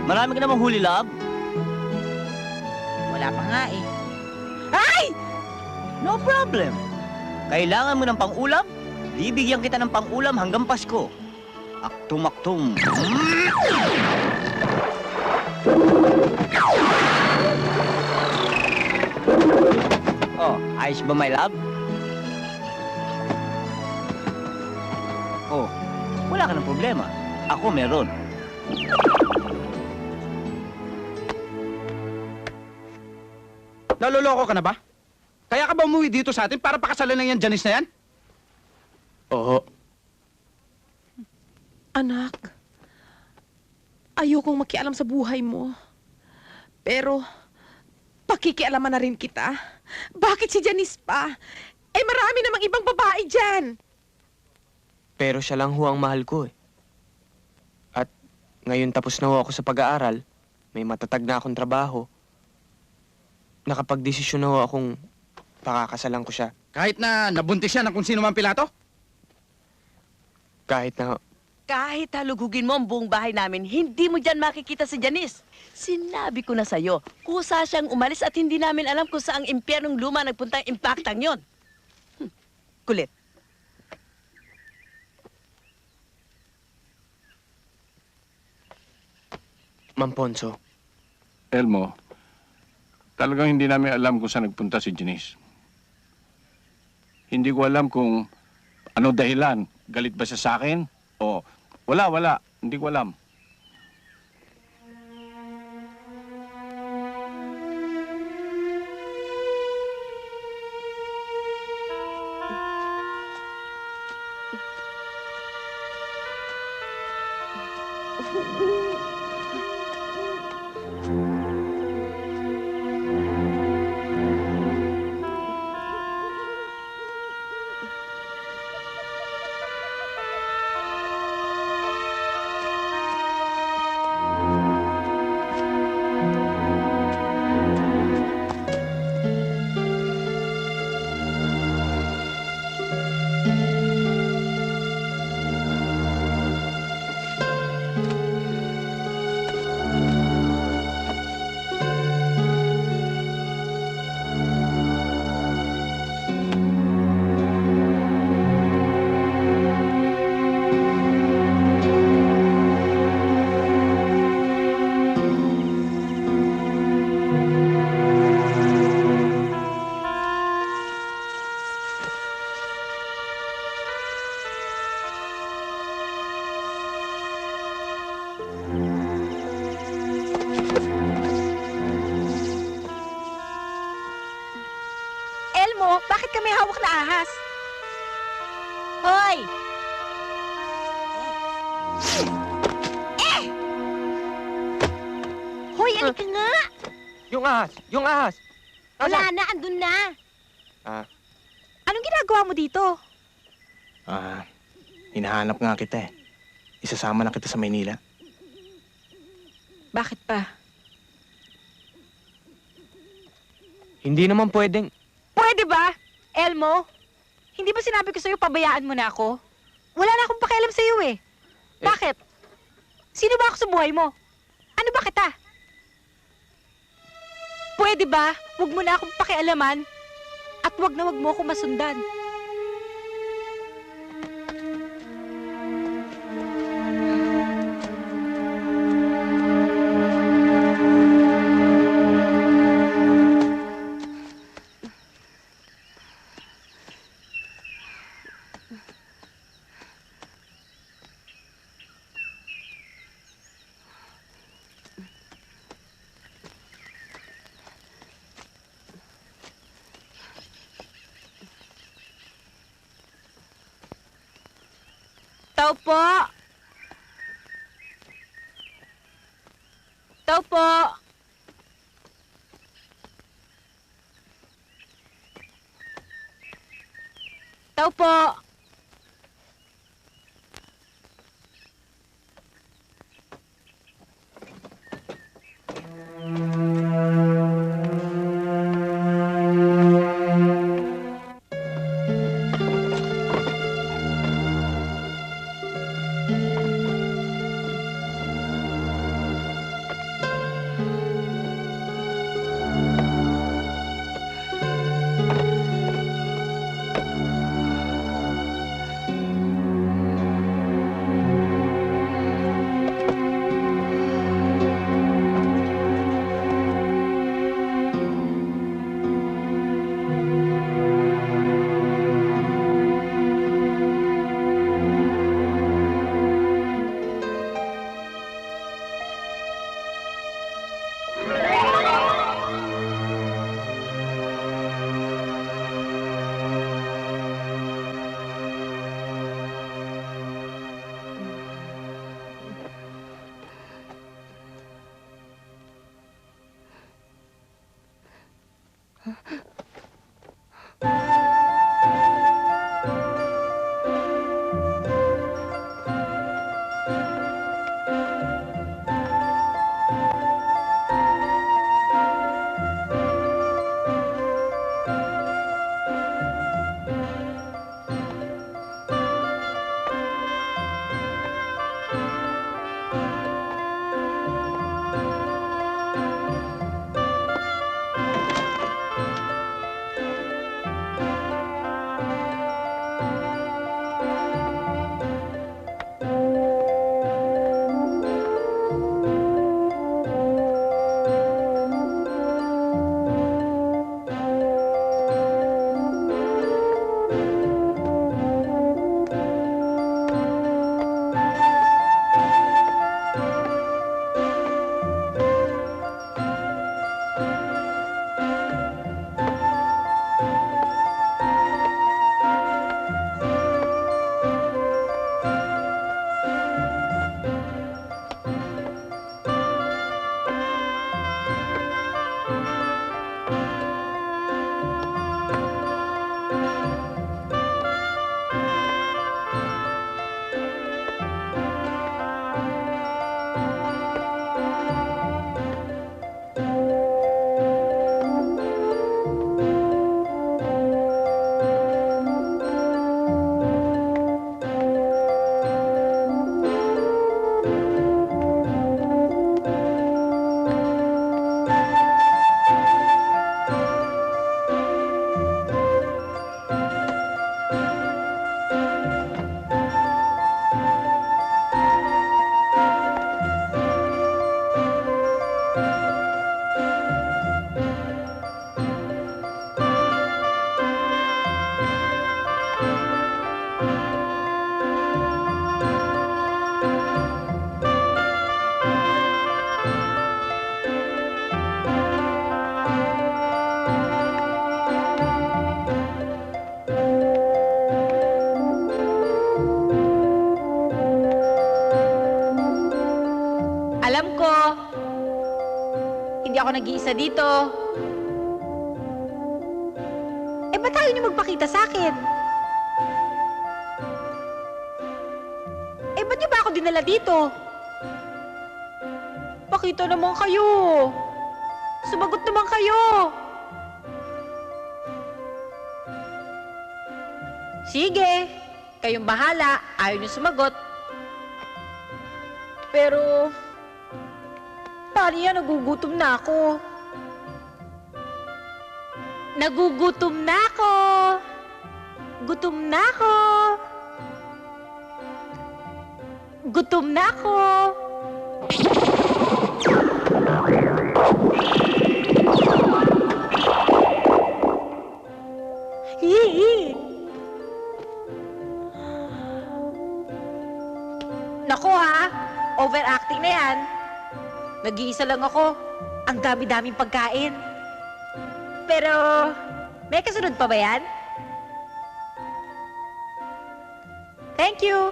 Marami ka namang huli, love. Wala pa nga eh. Ay! No problem. Kailangan mo ng pang-ulam? Bibigyan kita ng pang-ulam hanggang Pasko. Aktum-aktum. Oh, ayos ba, my love? Oh, wala ka ng problema. Ako meron. Naloloko ka na ba? Kaya ka ba umuwi dito sa atin para pakasalan lang yan Janice na yan? Oo. Anak, ayokong makialam sa buhay mo. Pero, pakikialaman na rin kita. Bakit si Janice pa? Eh, marami namang ibang babae dyan. Pero siya lang ho ang mahal ko eh. At ngayon tapos na ho ako sa pag-aaral, may matatag na akong trabaho. Nakapag-desisyon na ho akong pakakasalan ko siya. Kahit na nabuntis siya ng kung sino man Pilato? Kahit na... Kahit halugugin mo ang buong bahay namin, hindi mo dyan makikita si Janice. Sinabi ko na sa'yo, kusa siyang umalis at hindi namin alam kung saang impyernong luma nagpuntang impactang yon. Kulit. Ma'am Ponso. Elmo, talagang hindi namin alam kung saan nagpunta si Janice. Hindi ko alam kung ano dahilan. Galit ba siya sa akin? O wala. Hindi ko alam. Elmo, bakit ka may hawak na ahas? Hoy! Hoy, alika nga! Yung ahas! Wala na, andun na. Ah, Anong ginagawa mo dito? Hinahanap nga kita eh. Isasama na kita sa Maynila. Bakit pa? hindi naman pwedeng... Pwede ba, Elmo? Hindi ba sinabi ko sa'yo pabayaan mo na ako? Wala na akong pakialam sa'yo eh. Bakit? Sino ba ako sa buhay mo? Ano ba kita? Pwede ba, huwag mo na akong pakialaman at huwag na huwag mo akong masundan. Tao po! Tao po! Tao po! Alam ko, hindi ako nag-iisa dito. Eh, ba't ayaw niyo magpakita sa akin? Eh, ba't niyo ba ako dinala dito? Pakita naman kayo. Sumagot naman kayo. Sige, kayong bahala. Ayaw niyo sumagot. Pero, paano yan? Nagugutom na ako. Nagugutom na ako. Gutom na ako. Gutom na ako. Naku ha, overacting na yan. Nag-iisa lang ako. Ang dami-daming pagkain. Pero, may kasunod pa ba yan? Thank you.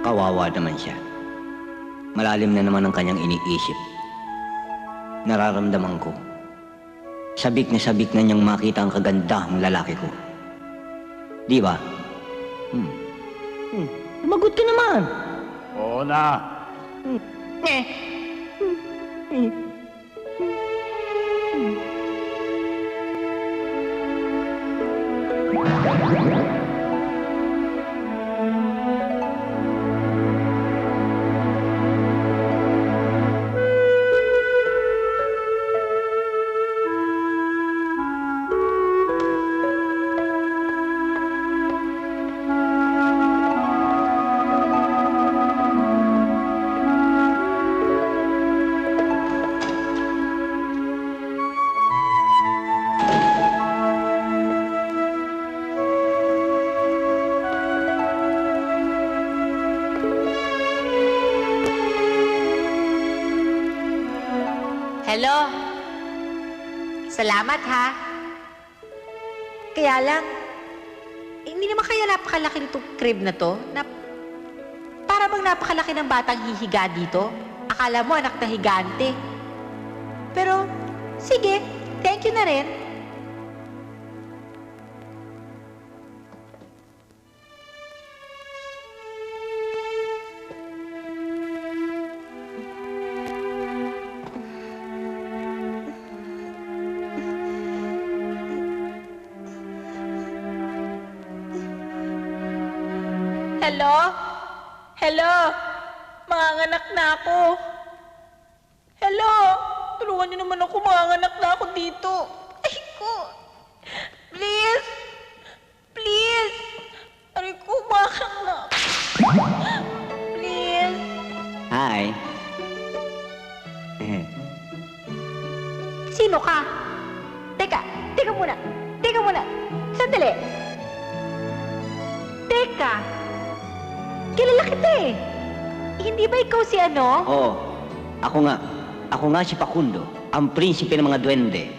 Kawawa naman siya. Malalim na naman ang kanyang iniisip. Nararamdaman ko. Sabik na niyang makita ang kagandahang lalaki ko. Di ba? Lumagot ka naman. Oo na. Hello? Salamat, ha? Kaya lang, hindi naman kaya napakalaki nitong crib na to? Para bang napakalaki ng batang hihiga dito? Akala mo anak na higante. Pero, sige, thank you na rin. Hello? Hello? Manganganak na ako. Hello? Tulungan niyo naman ako, manganganak na ako dito. Ay ko. Please. Please. Aray ko, manganganak. Please. Hi. Sino ka? Teka muna. Sandali. Teka. Kilala kita eh. Hindi ba ikaw si ano? Oo. Ako nga si Facundo, ang prinsipe ng mga duwende.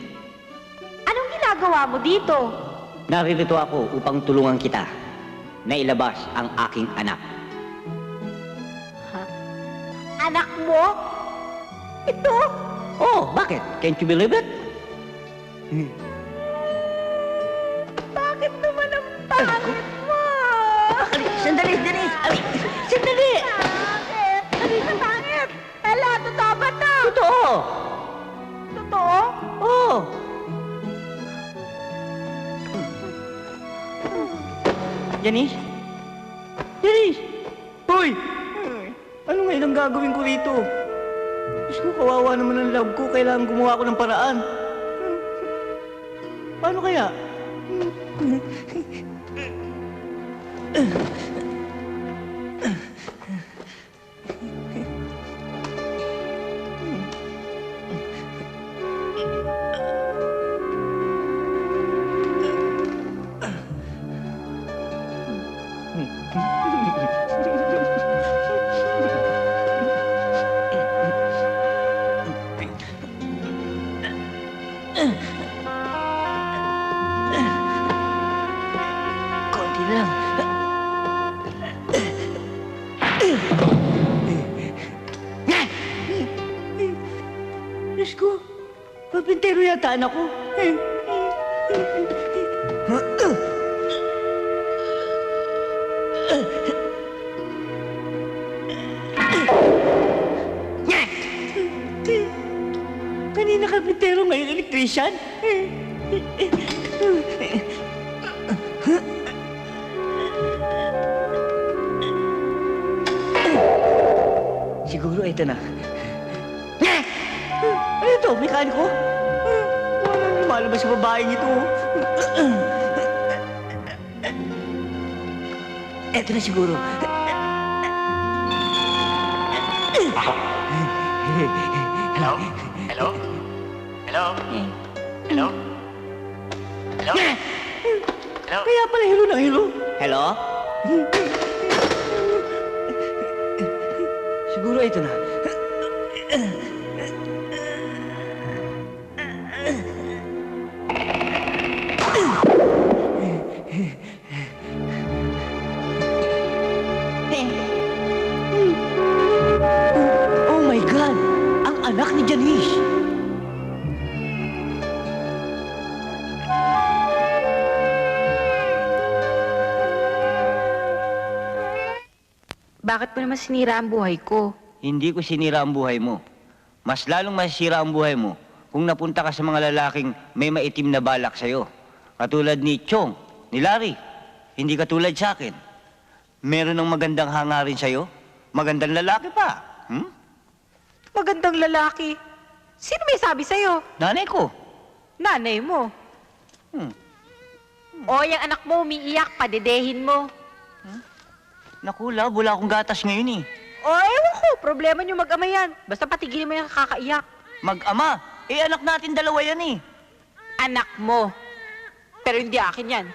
Anong ginagawa mo dito? Naririto ako upang tulungan kita na ilabas ang aking anak. Anak mo? Ito? Oh, bakit? Can't you believe it? Bakit naman ang pangit mo? Sandali! Sandali! Bakit? Ano yung pangit? Hala, totoo ba to? Totoo! Totoo? Oo! Janice? Hoy! Ano ngayon ang gagawin ko rito? Diyos ko, kawawa naman ang love ko. Kailangan gumawa ko ng paraan. Paano kaya? Konti lang. Diyos ko, papintero yata anak ko. Kanina kapintero, ngayon electrician. Siguro ito na. Ano ito? Mekaniko? Walang lumalabas sa babaeng ito. Ito na siguro. Hello? Hello? Hello? Hello? Hello? Kaya pala hilo ng hilo. Hello? Siguro ito na. Oh my God! Ang anak ni Janice! Bakit mo naman sinira ang buhay ko? Hindi ko sinira ang buhay mo. Mas lalong masisira ang buhay mo kung napunta ka sa mga lalaking may maitim na balak sa'yo. Katulad ni Chong, ni Larry. Hindi katulad sa akin. Meron ng magandang hangarin sa'yo. Magandang lalaki pa. Magandang lalaki. Sino may sabi sa'yo? Nanay ko. Nanay mo. O, yung anak mo umiiyak, padedehin mo. Naku, love, wala akong gatas ngayon eh. O, ewan ko, problema niyo mag-ama yan. Basta patigilin mo yung kakaiyak. Mag-ama? Eh, anak natin dalawa yan eh. Anak mo. Pero hindi akin yan.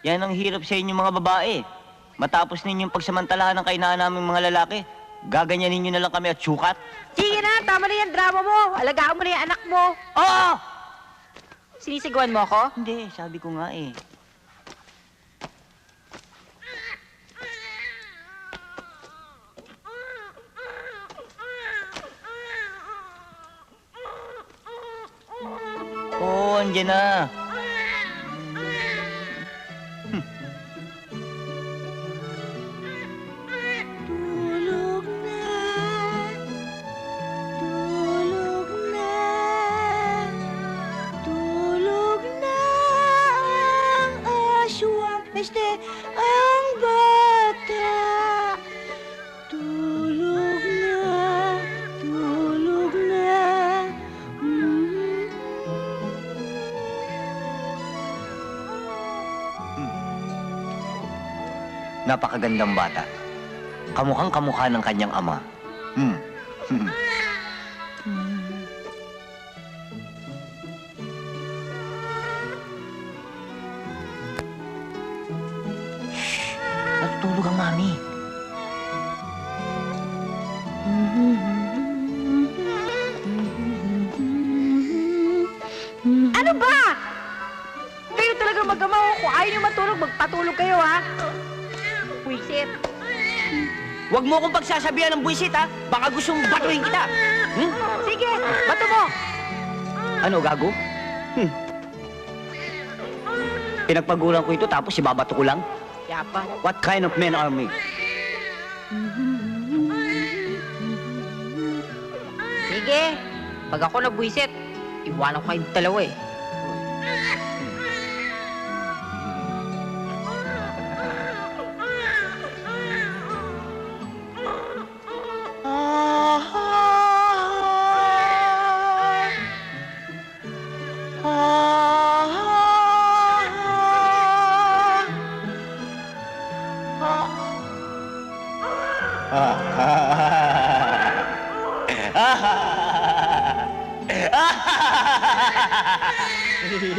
Yan ang hirap sa inyo mga babae. Matapos ninyong pagsamantalahan ng kainaan naming mga lalaki, gaganyanin nyo na lang kami at sukat. Sige na, tama na yan drama mo. Alagaan mo na yung anak mo. Oo! Sinisigawan mo ako? Hindi, sabi ko nga eh. Oo, andyan na. Tulog na ang aswang ang bata. Tulog na. Napakagandang bata. Kamukhang kamukha ng kanyang ama. Natutulog ang mami. Ano ba? Kayo talaga mag-ama o kung ayaw niyo matulog, magpatulog kayo, ha? Puisit. Huwag mo akong pagsasabihan ng buwisit, ha? Baka gustong batuhin kita. Sige, bato mo. Ano, gago? Pinagpaguran ko ito tapos ibabato ko lang? Yapa. What kind of men are we? Sige. Pag ako nabuisit, iwanan ko kayong dalawa eh.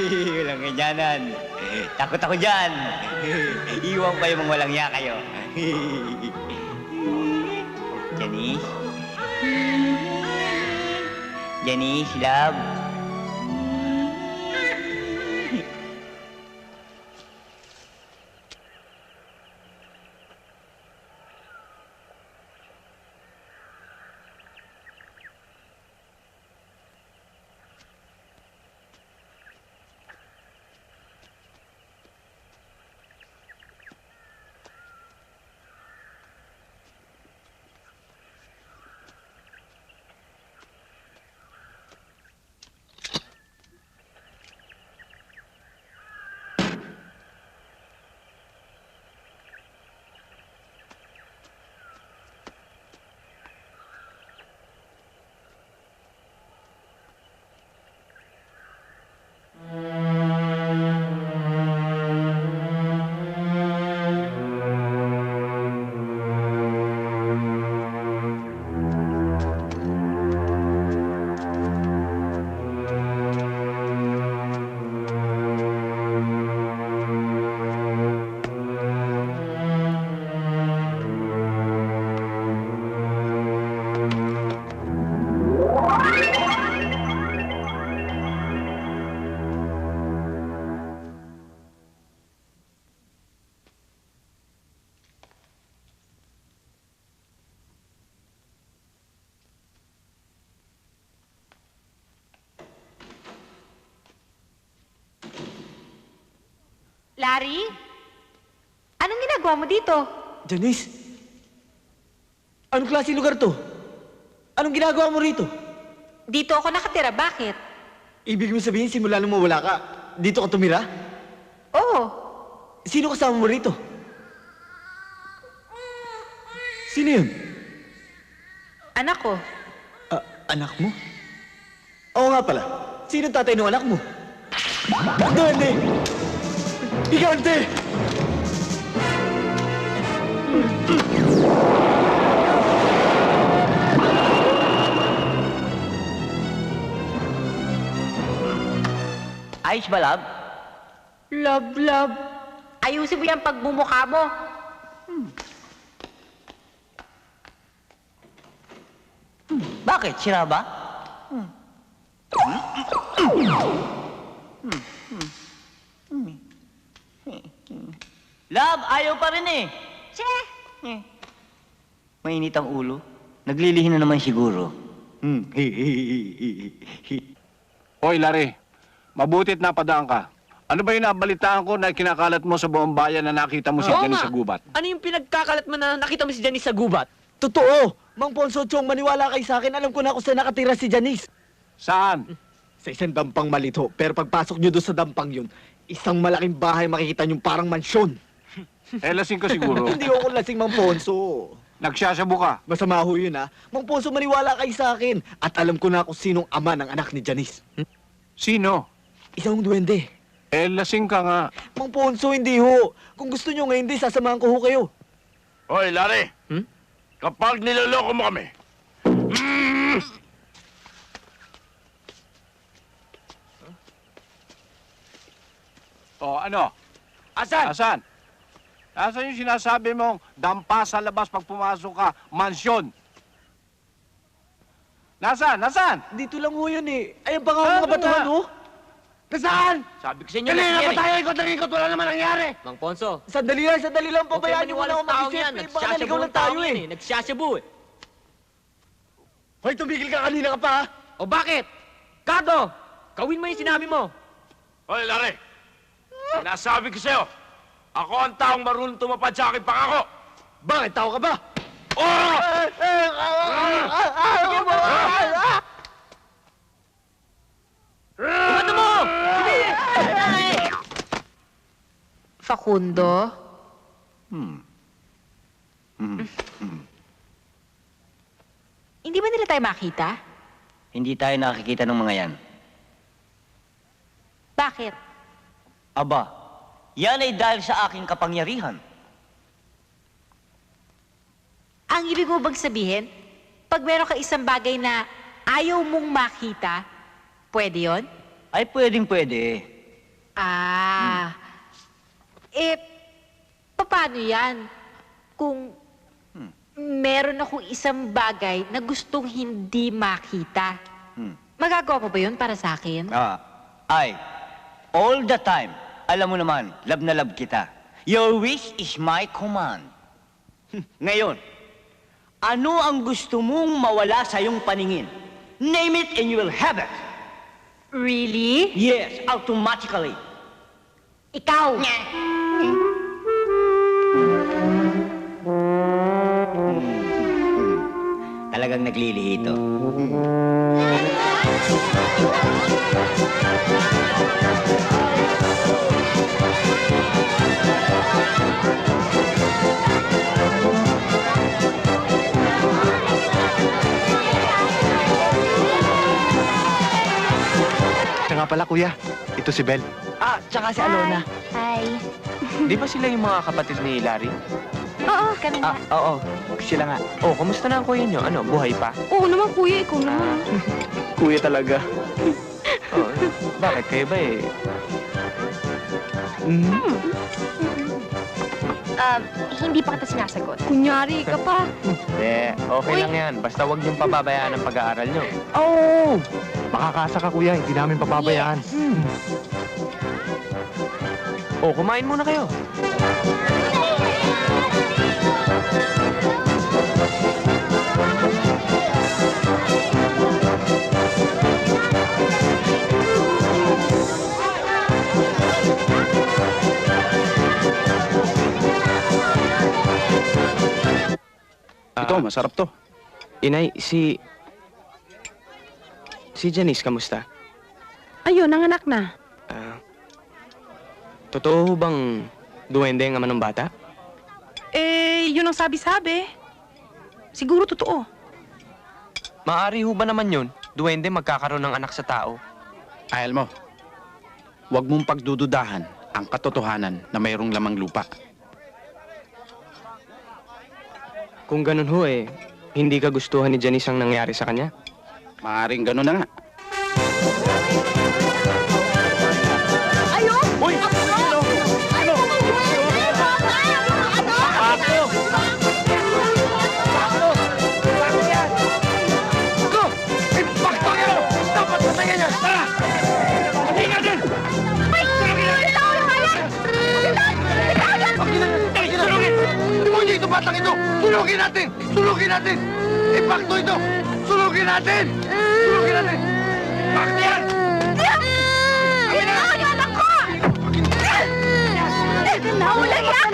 Walang ganyanan. Takot ako dyan. Iwan ko kayo mong walang ya kayo. Janice? Janice, love? Larry? Anong ginagawa mo dito? Janice, anong klase lugar to? Anong ginagawa mo rito? Dito ako nakatira. Bakit? Ibig mo sabihin, simula nung mawala ka, dito ka tumira? Oo. Sino kasama mo rito? Sino yun? Anak ko. Anak mo? Oo nga pala. Sino tatay ng anak mo? Duwende! Higante! Ayos ba, love? Love. Ayusin mo yung pagmumukha mo. Bakit? Sira ba? Love, ayaw pa rin eh. Che! Mainit ang ulo. Naglilihin na naman siguro. Hoy, Larry. Mabutit napadaan ka. Ano ba yung nabalitaan ko na kinakalat mo sa buong bayan na nakita mo si Oo Janice nga. sa gubat? Ano yung pinagkakalat mo na nakita mo si Janice sa gubat? Totoo! Mang Ponso Chong, maniwala kay sa akin. Alam ko na kung saan nakatira si Janice. Saan? Sa isang dampang malito. Pero pagpasok nyo doon sa dampang yun, isang malaking bahay makikita nyo parang mansyon. Lasing ka siguro. Hindi ako lasing, Mang Ponso. Nagsasabu ka. Masama ho yun, ha? Mang Ponso, maniwala kay sa akin. At alam ko na kung sinong ama ng anak ni Janice. Sino? Isang duwende. Lasing ka nga. Mang Ponso, hindi ho. Kung gusto nyo ngayon, di, sasamahan ko ho kayo. Hoy, Larry. Kapag niloloko mo kami, O, ano? Asan? Asan? Asan yung sinasabi mong dampa sa labas pag pumasok ka, mansyon? Nasaan? Nasaan? Dito lang ho yun eh. Ayan pa nga ang mga batuhan ho. Nasaan? Sabi ko sa inyo, kanina lasing pa yan tayo ikot ng ikot, wala naman nangyari. Mang Ponso. Sandali lang. Pabayaan nyo muna ako mag-isip. Eh, baka naligaw lang tayo eh. Nagsasabu eh. Hoy, tumigil ka kanina ka pa ha. O bakit? Cardo, gawin mo yung sinabi mo. Hoy, Larry. Sinasabi ko sa'yo, ako ang taong marunong tumapad sa aking pangako. Bakit? Tao ka ba? Oo! Ibato mo! Facundo? Hindi ba nila tayo makita? Hindi tayo nakikita ng mga yan. Bakit? Aba, yan ay dahil sa aking kapangyarihan. Ang ibig mo bang sabihin, pag meron ka isang bagay na ayaw mong makita, pwede yon? Ay, pwedeng-pwede. Paano yan? Kung meron akong isang bagay na gustong hindi makita, magagawa mo ba yun para sa akin? All the time. Alam mo naman, love na love kita. Your wish is my command. Ngayon, ano ang gusto mong mawala sa iyong paningin? Name it and you will have it. Really? Yes, automatically. Ikaw! Talagang naglilihito. Siya nga pala, kuya. Ito si Bel. Tsaka si Alona. Hi. Di ba sila yung mga kapatid ni Larry? Oo, kami nga. Oo. Sila nga. Oh, kamusta na ang kuya nyo? Ano, buhay pa? Oo naman, kuya. Ikaw naman. Kuya talaga. Oh, bakit? Kayo ba eh? Hindi pa kita sinasagot. Kunyari ka pa. Okay lang yan. Basta huwag niyong pababayaan ang pag-aaral nyo. Oo! Makakasa ka, kuya. Hindi namin pababayaan. Oh, kumain muna kayo. Ito, masarap to. Inay, si Janice, kamusta? Ayun, nanganak na. Totoo bang duwende ang ama ng bata? Yun ang sabi-sabi. Siguro totoo. Maari ho ba naman yun? Duwende magkakaroon ng anak sa tao? Ayal mo, huwag mong pagdududahan ang katotohanan na mayroong lamang lupa. Kung ganun ho hindi kagustuhan ni Janice ang nangyari sa kanya? Maaring ganun na nga. Ayun! Uy! Ano? Ano? Paso! Paso! Paso yan! Go! Impacto nyo! Dapat masayan yan! Tara! Hinga din! Sulugin! Demonyo ito, batang ito! Sulugin natin! Sulugin natin! Impacto ito! Sulugin natin! Sulugin natin! Impacto yan! Nahulang yan!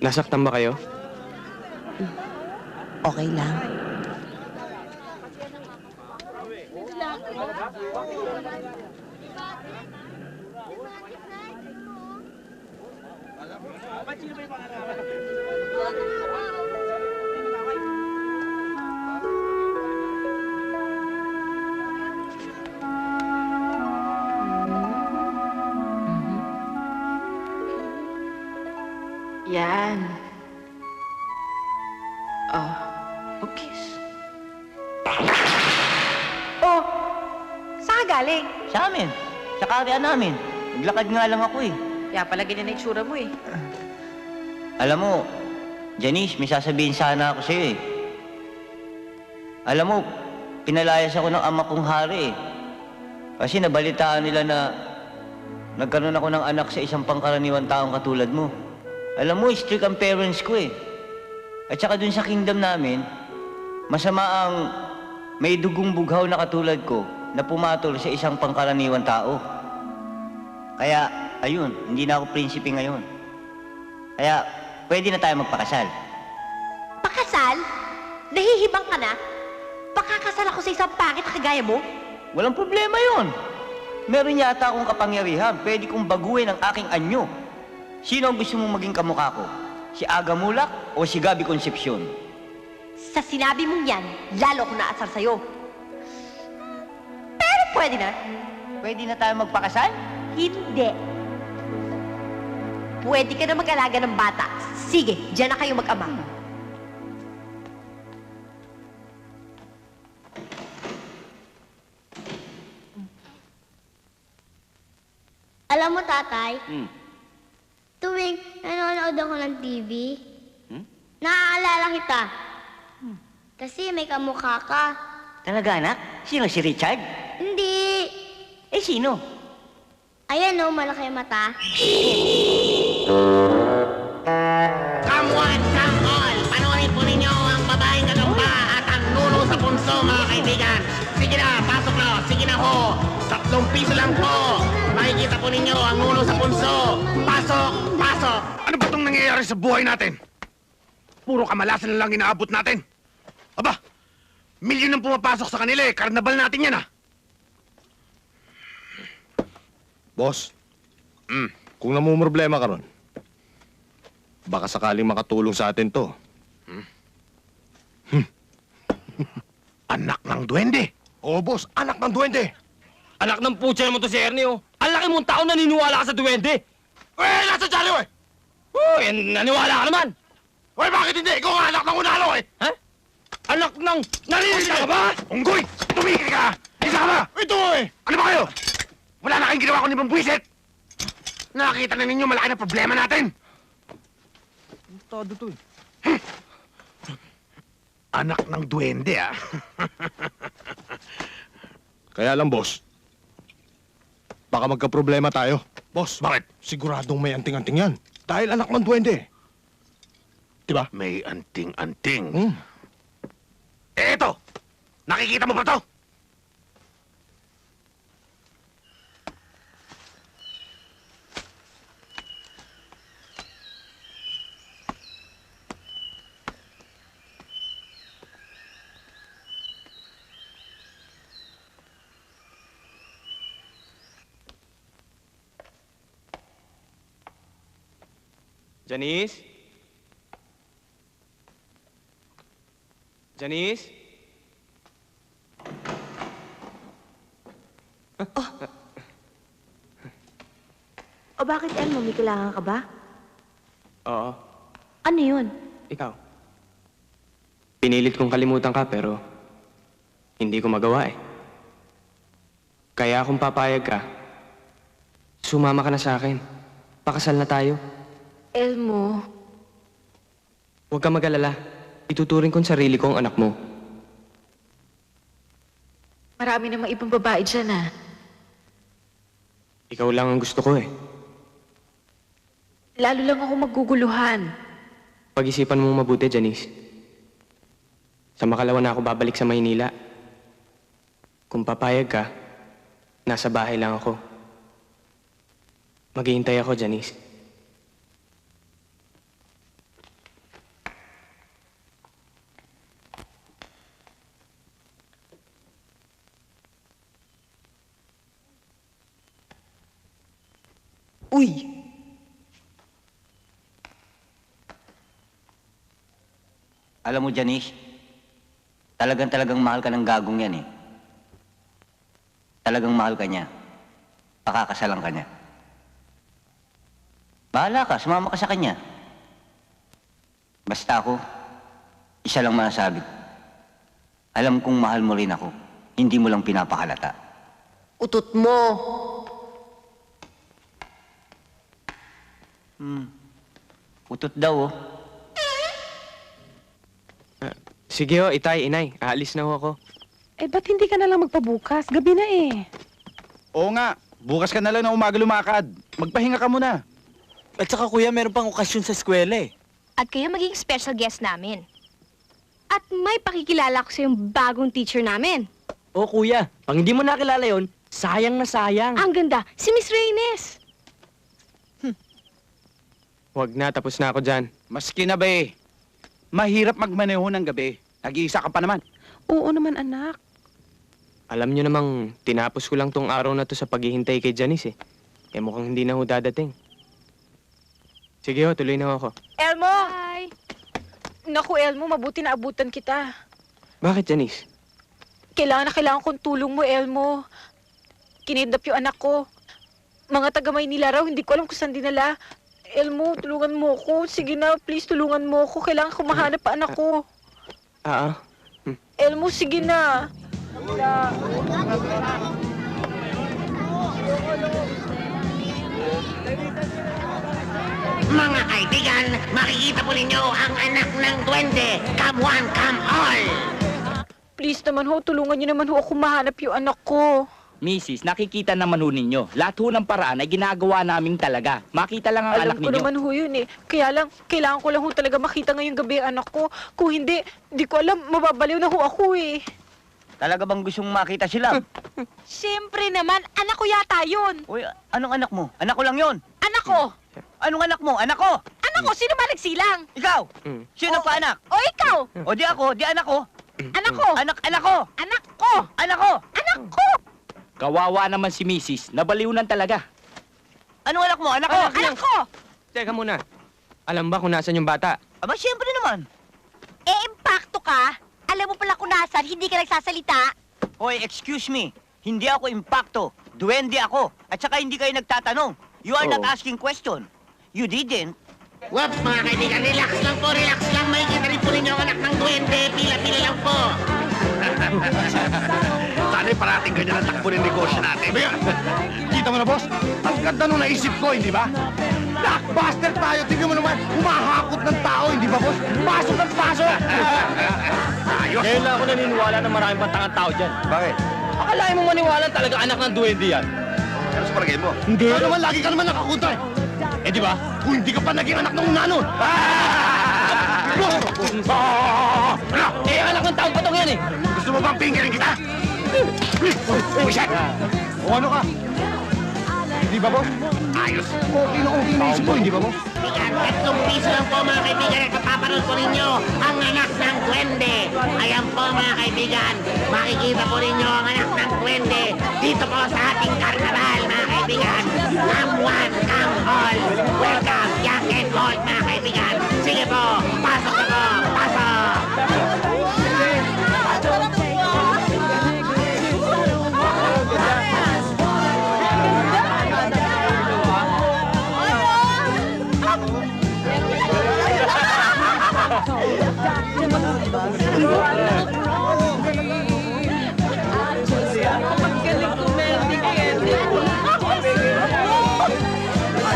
Nasaktan ba kayo? Okay lang. Yan. Oh, okay. Oh, saan ka galing? Sa amin. Sa karya namin. Naglakad nga lang ako eh. Kaya pala ganyan ang itsura mo eh. Alam mo, Janice, may sasabihin sana ako sa'yo eh. Alam mo, pinalayas ako ng ama kong hari eh. Kasi nabalitaan nila na nagkaroon ako ng anak sa isang pangkaraniwang taong katulad mo. Alam mo, strict ang parents ko eh. At saka dun sa kingdom namin, masama ang may dugong bughaw na katulad ko na pumatol sa isang pangkaraniwang tao. Kaya, ayun, hindi na ako prinsipe ngayon. Kaya, pwede na tayo magpakasal. Pakasal? Nahihibang ka na? Pakakasal ako sa isang pangit na kagaya mo? Walang problema yun. Meron yata akong kapangyarihan. Pwede kong baguhin ang aking anyo. Sino ang gusto mong maging kamukha ko? Si Aga Mulak o si Gabi Concepcion? Sa sinabi mong yan, lalo ko naasar sa'yo. Pero pwede na. Pwede na tayo magpakasal? Hindi. Pwede ka na mag-alaga ng bata. Sige, diyan na kayo mag-ama. Alam mo, tatay, tuwing nanonood ako ng TV, naaalala kita. Kasi may kamukha ka. Talaga, anak? Sino, si Richard? Hindi. Eh, sino? Ayan o, malaki ang mata. Come one, come all! Panoorin po ninyo ang babaeng gagamba at ang nuno sa punso, mga kaibigan. Sige na, pasok na. Sige na ho. 3 piso lang po. Makikita po ninyo ang nuno sa punso. Pasok, pasok. Ano ba itong nangyayari sa buhay natin? Puro kamalasan na lang inaabot natin. Aba, Milyon ang pumapasok sa kanila eh. Karnabal natin yan ah. Boss, kung namumroblema ka ron, baka sakaling makatulong sa atin to. Anak ng duwende. Oo, boss, anak ng duwende. Anak ng putya naman to si Ernie, oh. Ang laki mong tao naniniwala ka sa duwende. Nasa dyaryo eh! Naniwala ka naman. Bakit hindi? Ikaw nga anak ng unalo eh! Ha? Anak ng... Narinig ka ba? Unggoy! Tumigil ka! Isa ka ba? Ito eh! Ano ba kayo? Wala na kayong ginawa ko ni Bambuisit! Nakakita na ninyo malaki na problema natin! Todo to eh. Anak ng duwende ah! Kaya lang, boss, baka magka-problema tayo. Boss, bakit? Siguradong may anting-anting yan. Dahil anak ng duwende. Diba? May anting-anting. Eto! Nakikita mo ba to? Janice? Janice? O bakit, Elmo? May kailangan ka ba? Oo, Ano yun? ikaw. Pinilit kong kalimutan ka pero hindi ko magawa eh. Kaya kung papayag ka, sumama ka na sa akin. Pakasal na tayo. Elmo, Huwag ka mag-alala. Ituturing kong sarili kong anak mo. marami namang ibang babae dyan ah. Ikaw lang ang gusto ko eh. Lalo lang ako maguguluhan. Pag-isipan mo mabuti, Janice. Sa makalawa na ako babalik sa Maynila. Kung papayag ka, nasa bahay lang ako. Maghihintay ako, Janice. Uy! Alam mo, Janice, talagang mahal ka ng gagong yan eh. Talagang mahal ka niya. Pakakasalan ka niya. Bahala ka, sumama ka sa kanya. Basta ako, isa lang masasabi. Alam kong mahal mo rin ako. Hindi mo lang pinapakalata. Utot mo! Utot daw, oh. Sige ho, itay, inay. Aalis na ho ako. Eh, ba't hindi ka na lang magpabukas? Gabi na eh. Oo nga, bukas ka na lang na umaga lumakad. Magpahinga ka muna. At saka kuya, meron pang okasyon sa eskwela eh. At kayo magiging special guest namin. At may pakikilala ko sa yung bagong teacher namin. Oo kuya, pag hindi mo nakilala yon, sayang na sayang. Ang ganda, si Miss Reynes. Huwag na, tapos na ako dyan. Maski na ba eh. Mahirap magmaneho ng gabi. Nag-iisa ka pa naman. Oo naman, anak. Alam nyo namang, tinapos ko lang tong araw na to sa paghihintay kay Janice eh. Eh mukhang hindi na ho dadating. Sige ho, tuloy na ho ako. Elmo! Hi! Naku, Elmo, mabuti na abutan kita. Bakit, Janice? Kailangan na kailangan kong tulong mo, Elmo. Kinidnap yung anak ko. Mga taga Maynila raw, hindi ko alam kung saan dinala. Elmo, tulungan mo ko. Sige na, please, tulungan mo ko. Kailangan ko mahanap pa anak ko. Elmo, sige na. Mga kaibigan, makikita po ninyo ang anak ng duwende. Come one, come all! Please naman ho, tulungan niyo naman ho ako mahanap yung anak ko. Mrs., nakikita naman ho ninyo. Lahat ho ng paraan ay ginagawa namin talaga. Makita lang ang anak Alam ko ninyo. naman ho yun eh. Kaya lang, kailangan ko lang ho talaga makita ngayong gabi ang anak ko. Kung hindi, di ko alam, mababaliw na ho ako eh. Talaga bang gusto mong makita sila? Siyempre naman, anak ko yata yun. Uy, anong anak mo? Anak ko lang yon. Anak ko! Anong anak mo? Anak ko! Anak ko, sino ba nagsilang? Ikaw! Sino pa anak? O ikaw! O di ako, di anak ko. Anak ko! Anak ko! Anak ko! Anak ko! Anak ko! Kawawa naman si Mrs. Nabaliunan talaga. Anong anak mo? Anak ko! Anak ko! Teka muna. Alam ba kung nasan yung bata? Aba, siyempre naman. Impacto ka? Alam mo pala kung nasan, hindi ka nagsasalita? Hoy, excuse me. Hindi ako impacto. Duwende ako. At saka hindi kayo nagtatanong. You are not asking question. You didn't. Wap, mga kaibigan, relax lang po, relax lang. Makikita rin po ninyo ang anak ng duwende. Pila-pila lang po. Sana'y parating ganyan ang takbo ng negosyo natin. Kita mo na, boss? Ang ganda nung naisip ko, hindi ba? Blockbuster tayo! Tingnan mo naman, humahakot ng tao, hindi ba, boss? Pasok ng pasok! Ayos! Ngayon lang ako naniniwala na maraming pantangang tao dyan. Bakit? Akalain mo maniwala talaga anak ng duwende yan. Ano sa palagay mo? Hindi. Ikaw naman, lagi ka naman nakakunta eh. Eh, di ba? Kung hindi ka pa naging anak ng unano. Eh, anak ng taong patong yan eh. Gusto mo bang pingirin kita? Buset! O ano ka? Di ba, boss? Ayos. Okay na isip ko, hindi ba, boss? 3 piso lang po, mga kaibigan, at mapapanood po ninyo ang anak ng duwende. Ayan po, mga kaibigan, makikita po ninyo ang anak ng duwende dito po sa ating karnaval, mga kaibigan. Come one, come all. Welcome, young and old, mga kaibigan. Sige po, pasok na po, pasok!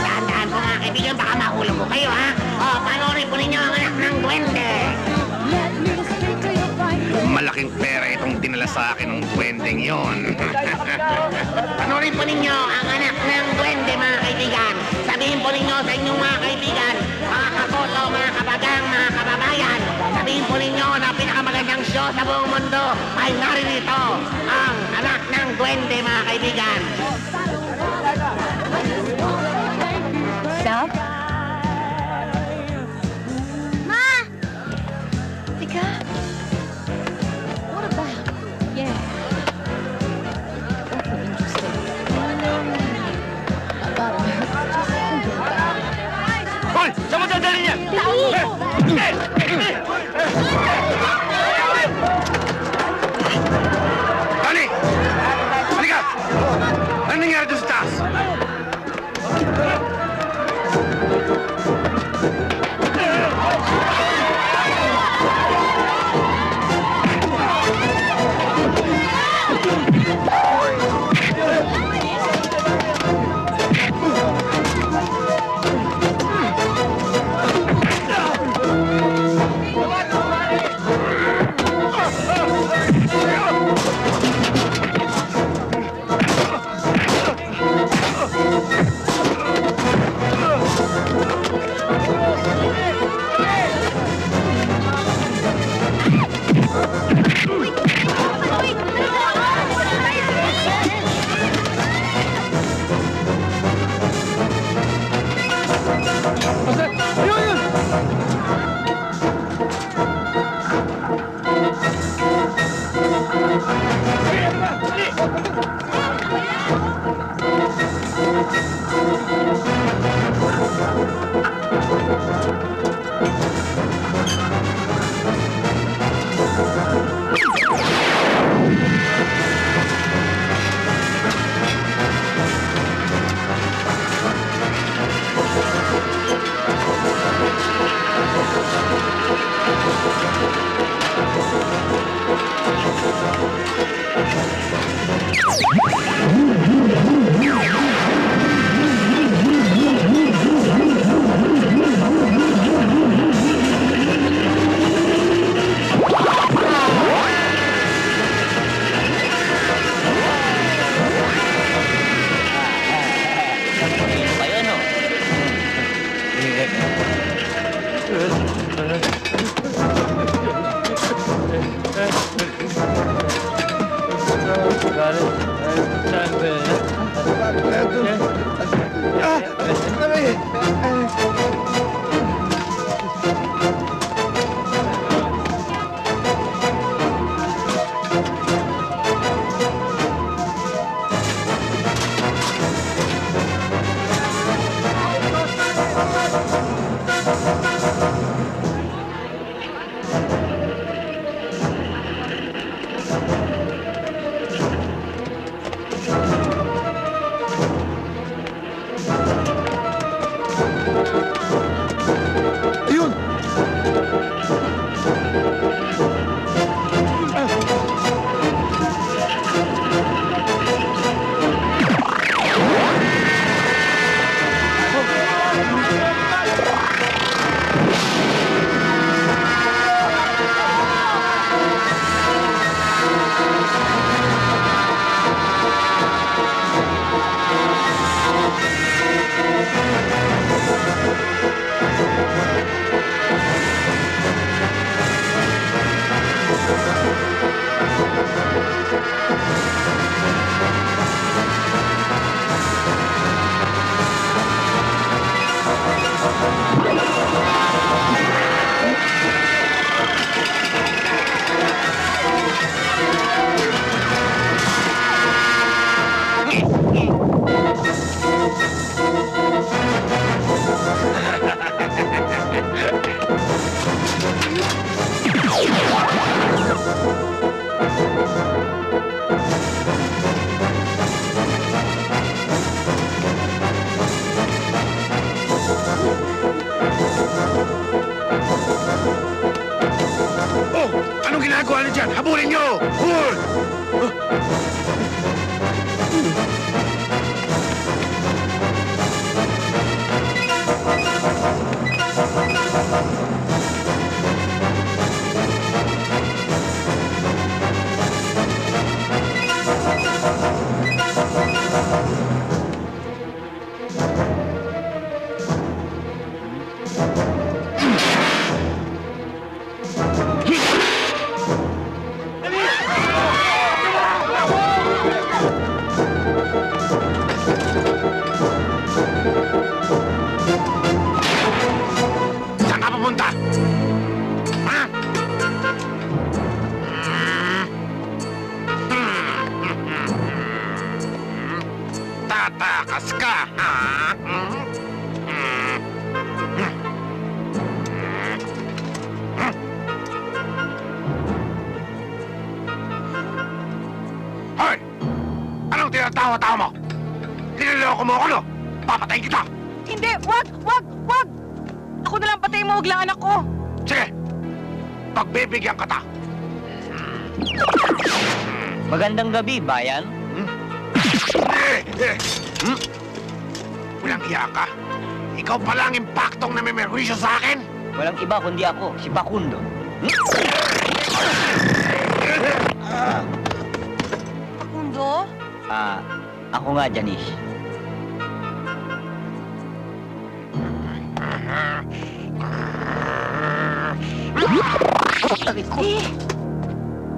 Tandaan po, mga kaibigan, baka mahulog ko kayo, ha? O, panoorin po ninyo ang anak ng duwende. Malaking pera itong dinala sa akin ng duwendeng yon. Panoorin po ninyo ang anak ng duwende, mga kaibigan. Sabihin po ninyo sa inyong mga kaibigan, mga kaboto, mga kabagang, mga kababayan. Sabihin po ninyo na pinakamagandang show sa buong mundo ay naririto ang anak ng duwende, mga kaibigan. Love? Ma! Tika? What about? Yeah. Oh, interesting. Hoy! Saan mo dadalhin niya? Dali! Halika! Anong nangyari doon sa taas? dyan! Habulin nyo! Hul! Saan ka pupunta? Ha? Tatakas ka, ha? Hoy! Anong tinatawa-tawa mo? Niloloko mo ako, no? Papatayin kita! Hindi! Wag! Wag! Wag! Ako na lang patayin mo, wag lang anak ko! Sige! Pagbibigyan ka ta! Magandang gabi, bayan. Walang iya ka. Ikaw pala ang impaktong namimerwisyo sa akin. Walang iba kundi ako, si Facundo. Facundo? Ako nga, Janice.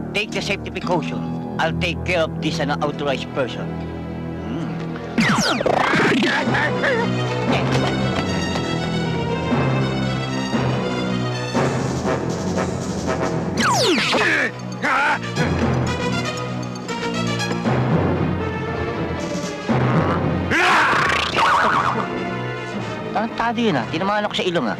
Take the safety precaution. I'll take care of this unauthorized person. Tarantado yun, tinamaan ako sa ilong,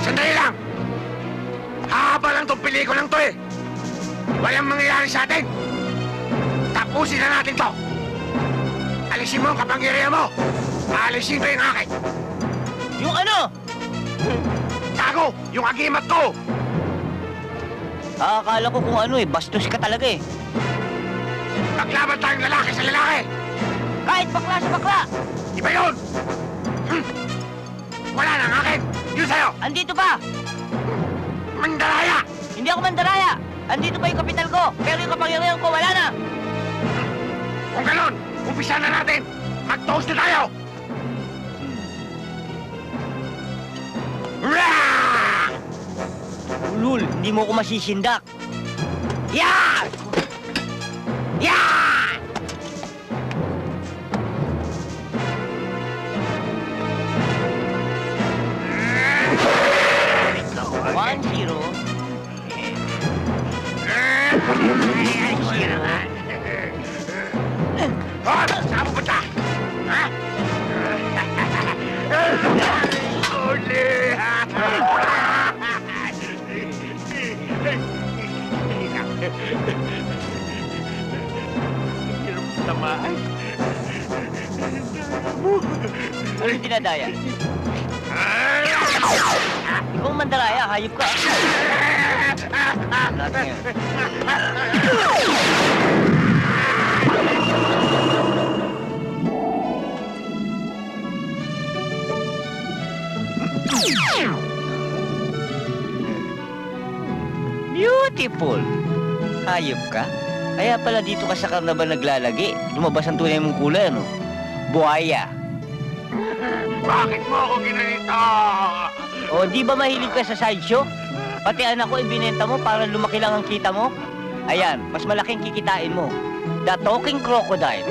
Sandali lang! Haba lang tong pelikulang to eh! Walang mangyayari sa atin! Tapusin na natin to! Alisin mo ang kapangyarihan mo! Alisin ko yung akin! Yung ano? Tago! Yung agimat ko! Akala ko kung ano bastos ka talaga eh. Maglaban tayong lalaki sa lalaki! Kahit bakla sa bakla! Iba yun! Wala na ang akin! Yun sa'yo! Andito pa! Mandaraya! Hindi ako mandaraya! Andito pa yung kapital ko! Pero yung kapangyarihan ko, wala na! Kung ganon, umpisa na natin! Mag-toast na tayo! Ulul, hindi mo ko masisindak! Yan! Yan! 1-0. Saan mo punta? Ha? Tamaan. Ano yung dinadaya? Ikaw ang mandaraya, hayop ka. Beautiful! Hayop ka? Kaya pala dito ka sa karnaval naglalagi. Lumabas ang tunay mong kulay, ano? Buhaya. Bakit mo ako ginanito? O, di ba mahilig ka sa sideshow? Pati anak ko, ibinenta mo para lumaki lang ang kita mo? Ayan, mas malaking kikitain mo. The Talking Crocodile.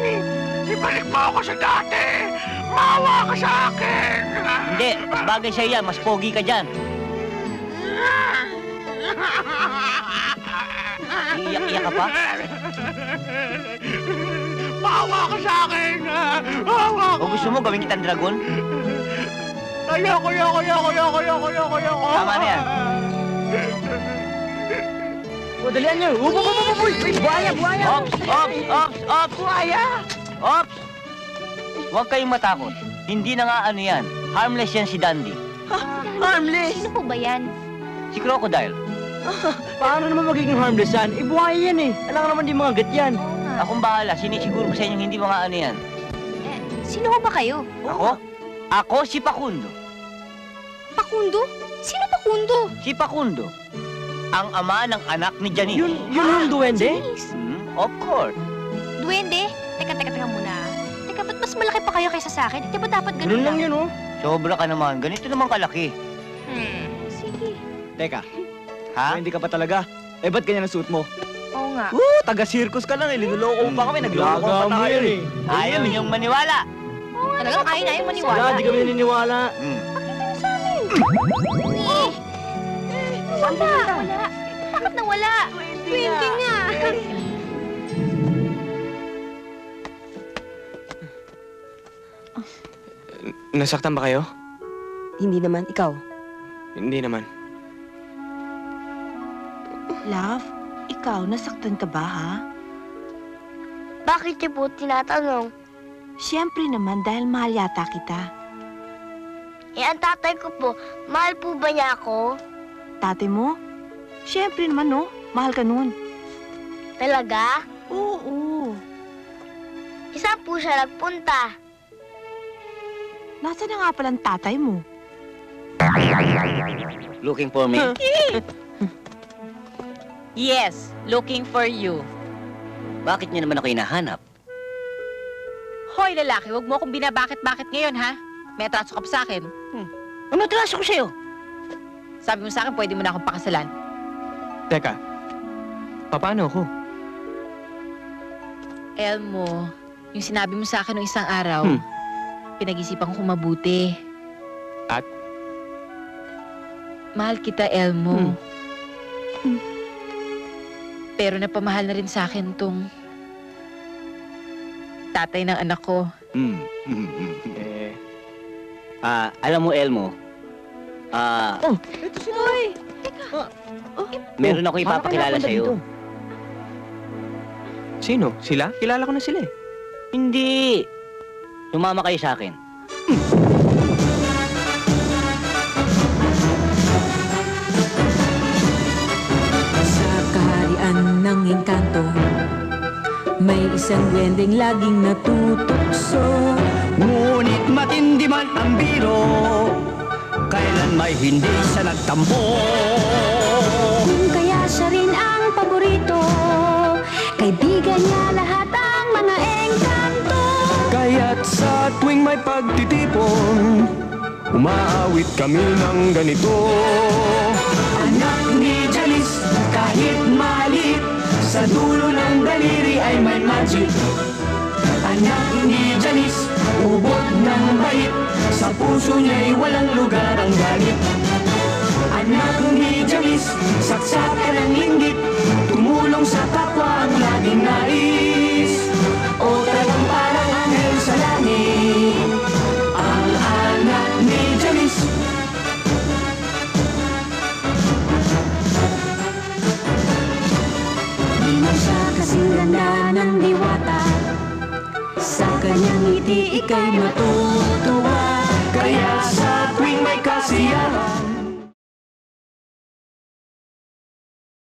Ibalik mo ako sa dati! Maawa ka sa akin! Hindi, mas bagay sa'yo yan. Mas pogi ka dyan. Iiyak-iyak ka pa? Maawa ka sa akin! Maawa ka! O gusto mo gawin kitang dragon? Ayoko! Tama na yan. O, dalian nyo. Uy, buhaya, buhaya. Ops, ops, ops, ops. Buhaya. Ops! Huwag kayong matakot. Hindi na nga ano yan. Harmless yan si Dandy. Harmless? Sino po ba yan? Si Crocodile. Paano naman magiging harmless yan? Buhaya yan eh. Alam naman di mga gat yan. Akong bahala. Sinisiguro ko sa inyo hindi mga ano yan. Sino ho ba kayo? Ako? Ako si Pakundo. Pakundo? Sino Pakundo? Si Pakundo. Ang ama ng anak ni Janice. Yun yung duwende? Of course. Duwende? Teka muna. Teka, ba't mas malaki pa kayo kaysa sa akin? Di ba dapat ganun Ganun lang yun, oh. Sobra ka naman. Ganito naman kalaki. Sige. Teka. Ha? Hindi ka pa talaga? Eh, ba't ganyan ang suit mo? Oo nga. Taga-circus ka lang eh. Linuloko pa kami. Nagloko pa tayo eh. Ayaw niyong maniwala. Talagang kaya na yung maniwala. Wala, di kami naniniwala. Wala. Bakit nawala? 20 nga. Nasaktan ba kayo? Hindi naman. Ikaw? Hindi naman. Love, ikaw, nasaktan ka ba, ha? Bakit niyo po tinatanong? Siyempre naman, dahil mahal yata kita. Eh, ang tatay ko po, mahal po ba niya ako? Tatay mo? Siyempre naman, no? Mahal ka nun. Talaga? Oo. Saan po siya nagpunta? Nasaan na nga palang tatay mo? Looking for me? Yes, looking for you. Bakit niyo naman ako hinahanap? Hoy, lalaki, wag mo akong binabakit-bakit ngayon, ha? May atraso ka pa sa akin. Ano atraso ko sa'yo? Sabi mo sa akin, pwede mo na akong pakasalan. Teka, paano ako? Elmo, yung sinabi mo sa akin noong isang araw, pinag-isipan ko mabuti. At? Mahal kita, Elmo. Pero napamahal na rin sa akin tong tatay ng anak ko. Alam mo, Elmo, Ito si Noy. meron ako ipapakilala sa'yo. Sino? Sila? Kilala ko na sila eh. Hindi. Sumama kayo sa akin. Sa kaharian ng engkanto, may isang duwendeng laging natutukso. Ngunit matindi man ang biro, kailan may hindi siya nagtampo. Kung kaya siya rin ang paborito, kaibigan niya lahat ang mga engkanto. Kaya't sa tuwing may pagtitipon, umaawit kami ng ganito. Anak ni Janice, kahit maliit, sa dulo ng daliri ay may magic. Anak ni Janice, ubod ng bait, sa puso niya'y walang lugar ang galit. Anak ni Janice, saksakan ng linggit, tumulong sa kapwa ang laging nais. O talagang parang anghel sa langit, ang anak ni Janice. Di man siya kasing ganda ng diwata, sa kanyang ngiti ika'y matutuwa. Kaya sa tuwing may kasiyahan,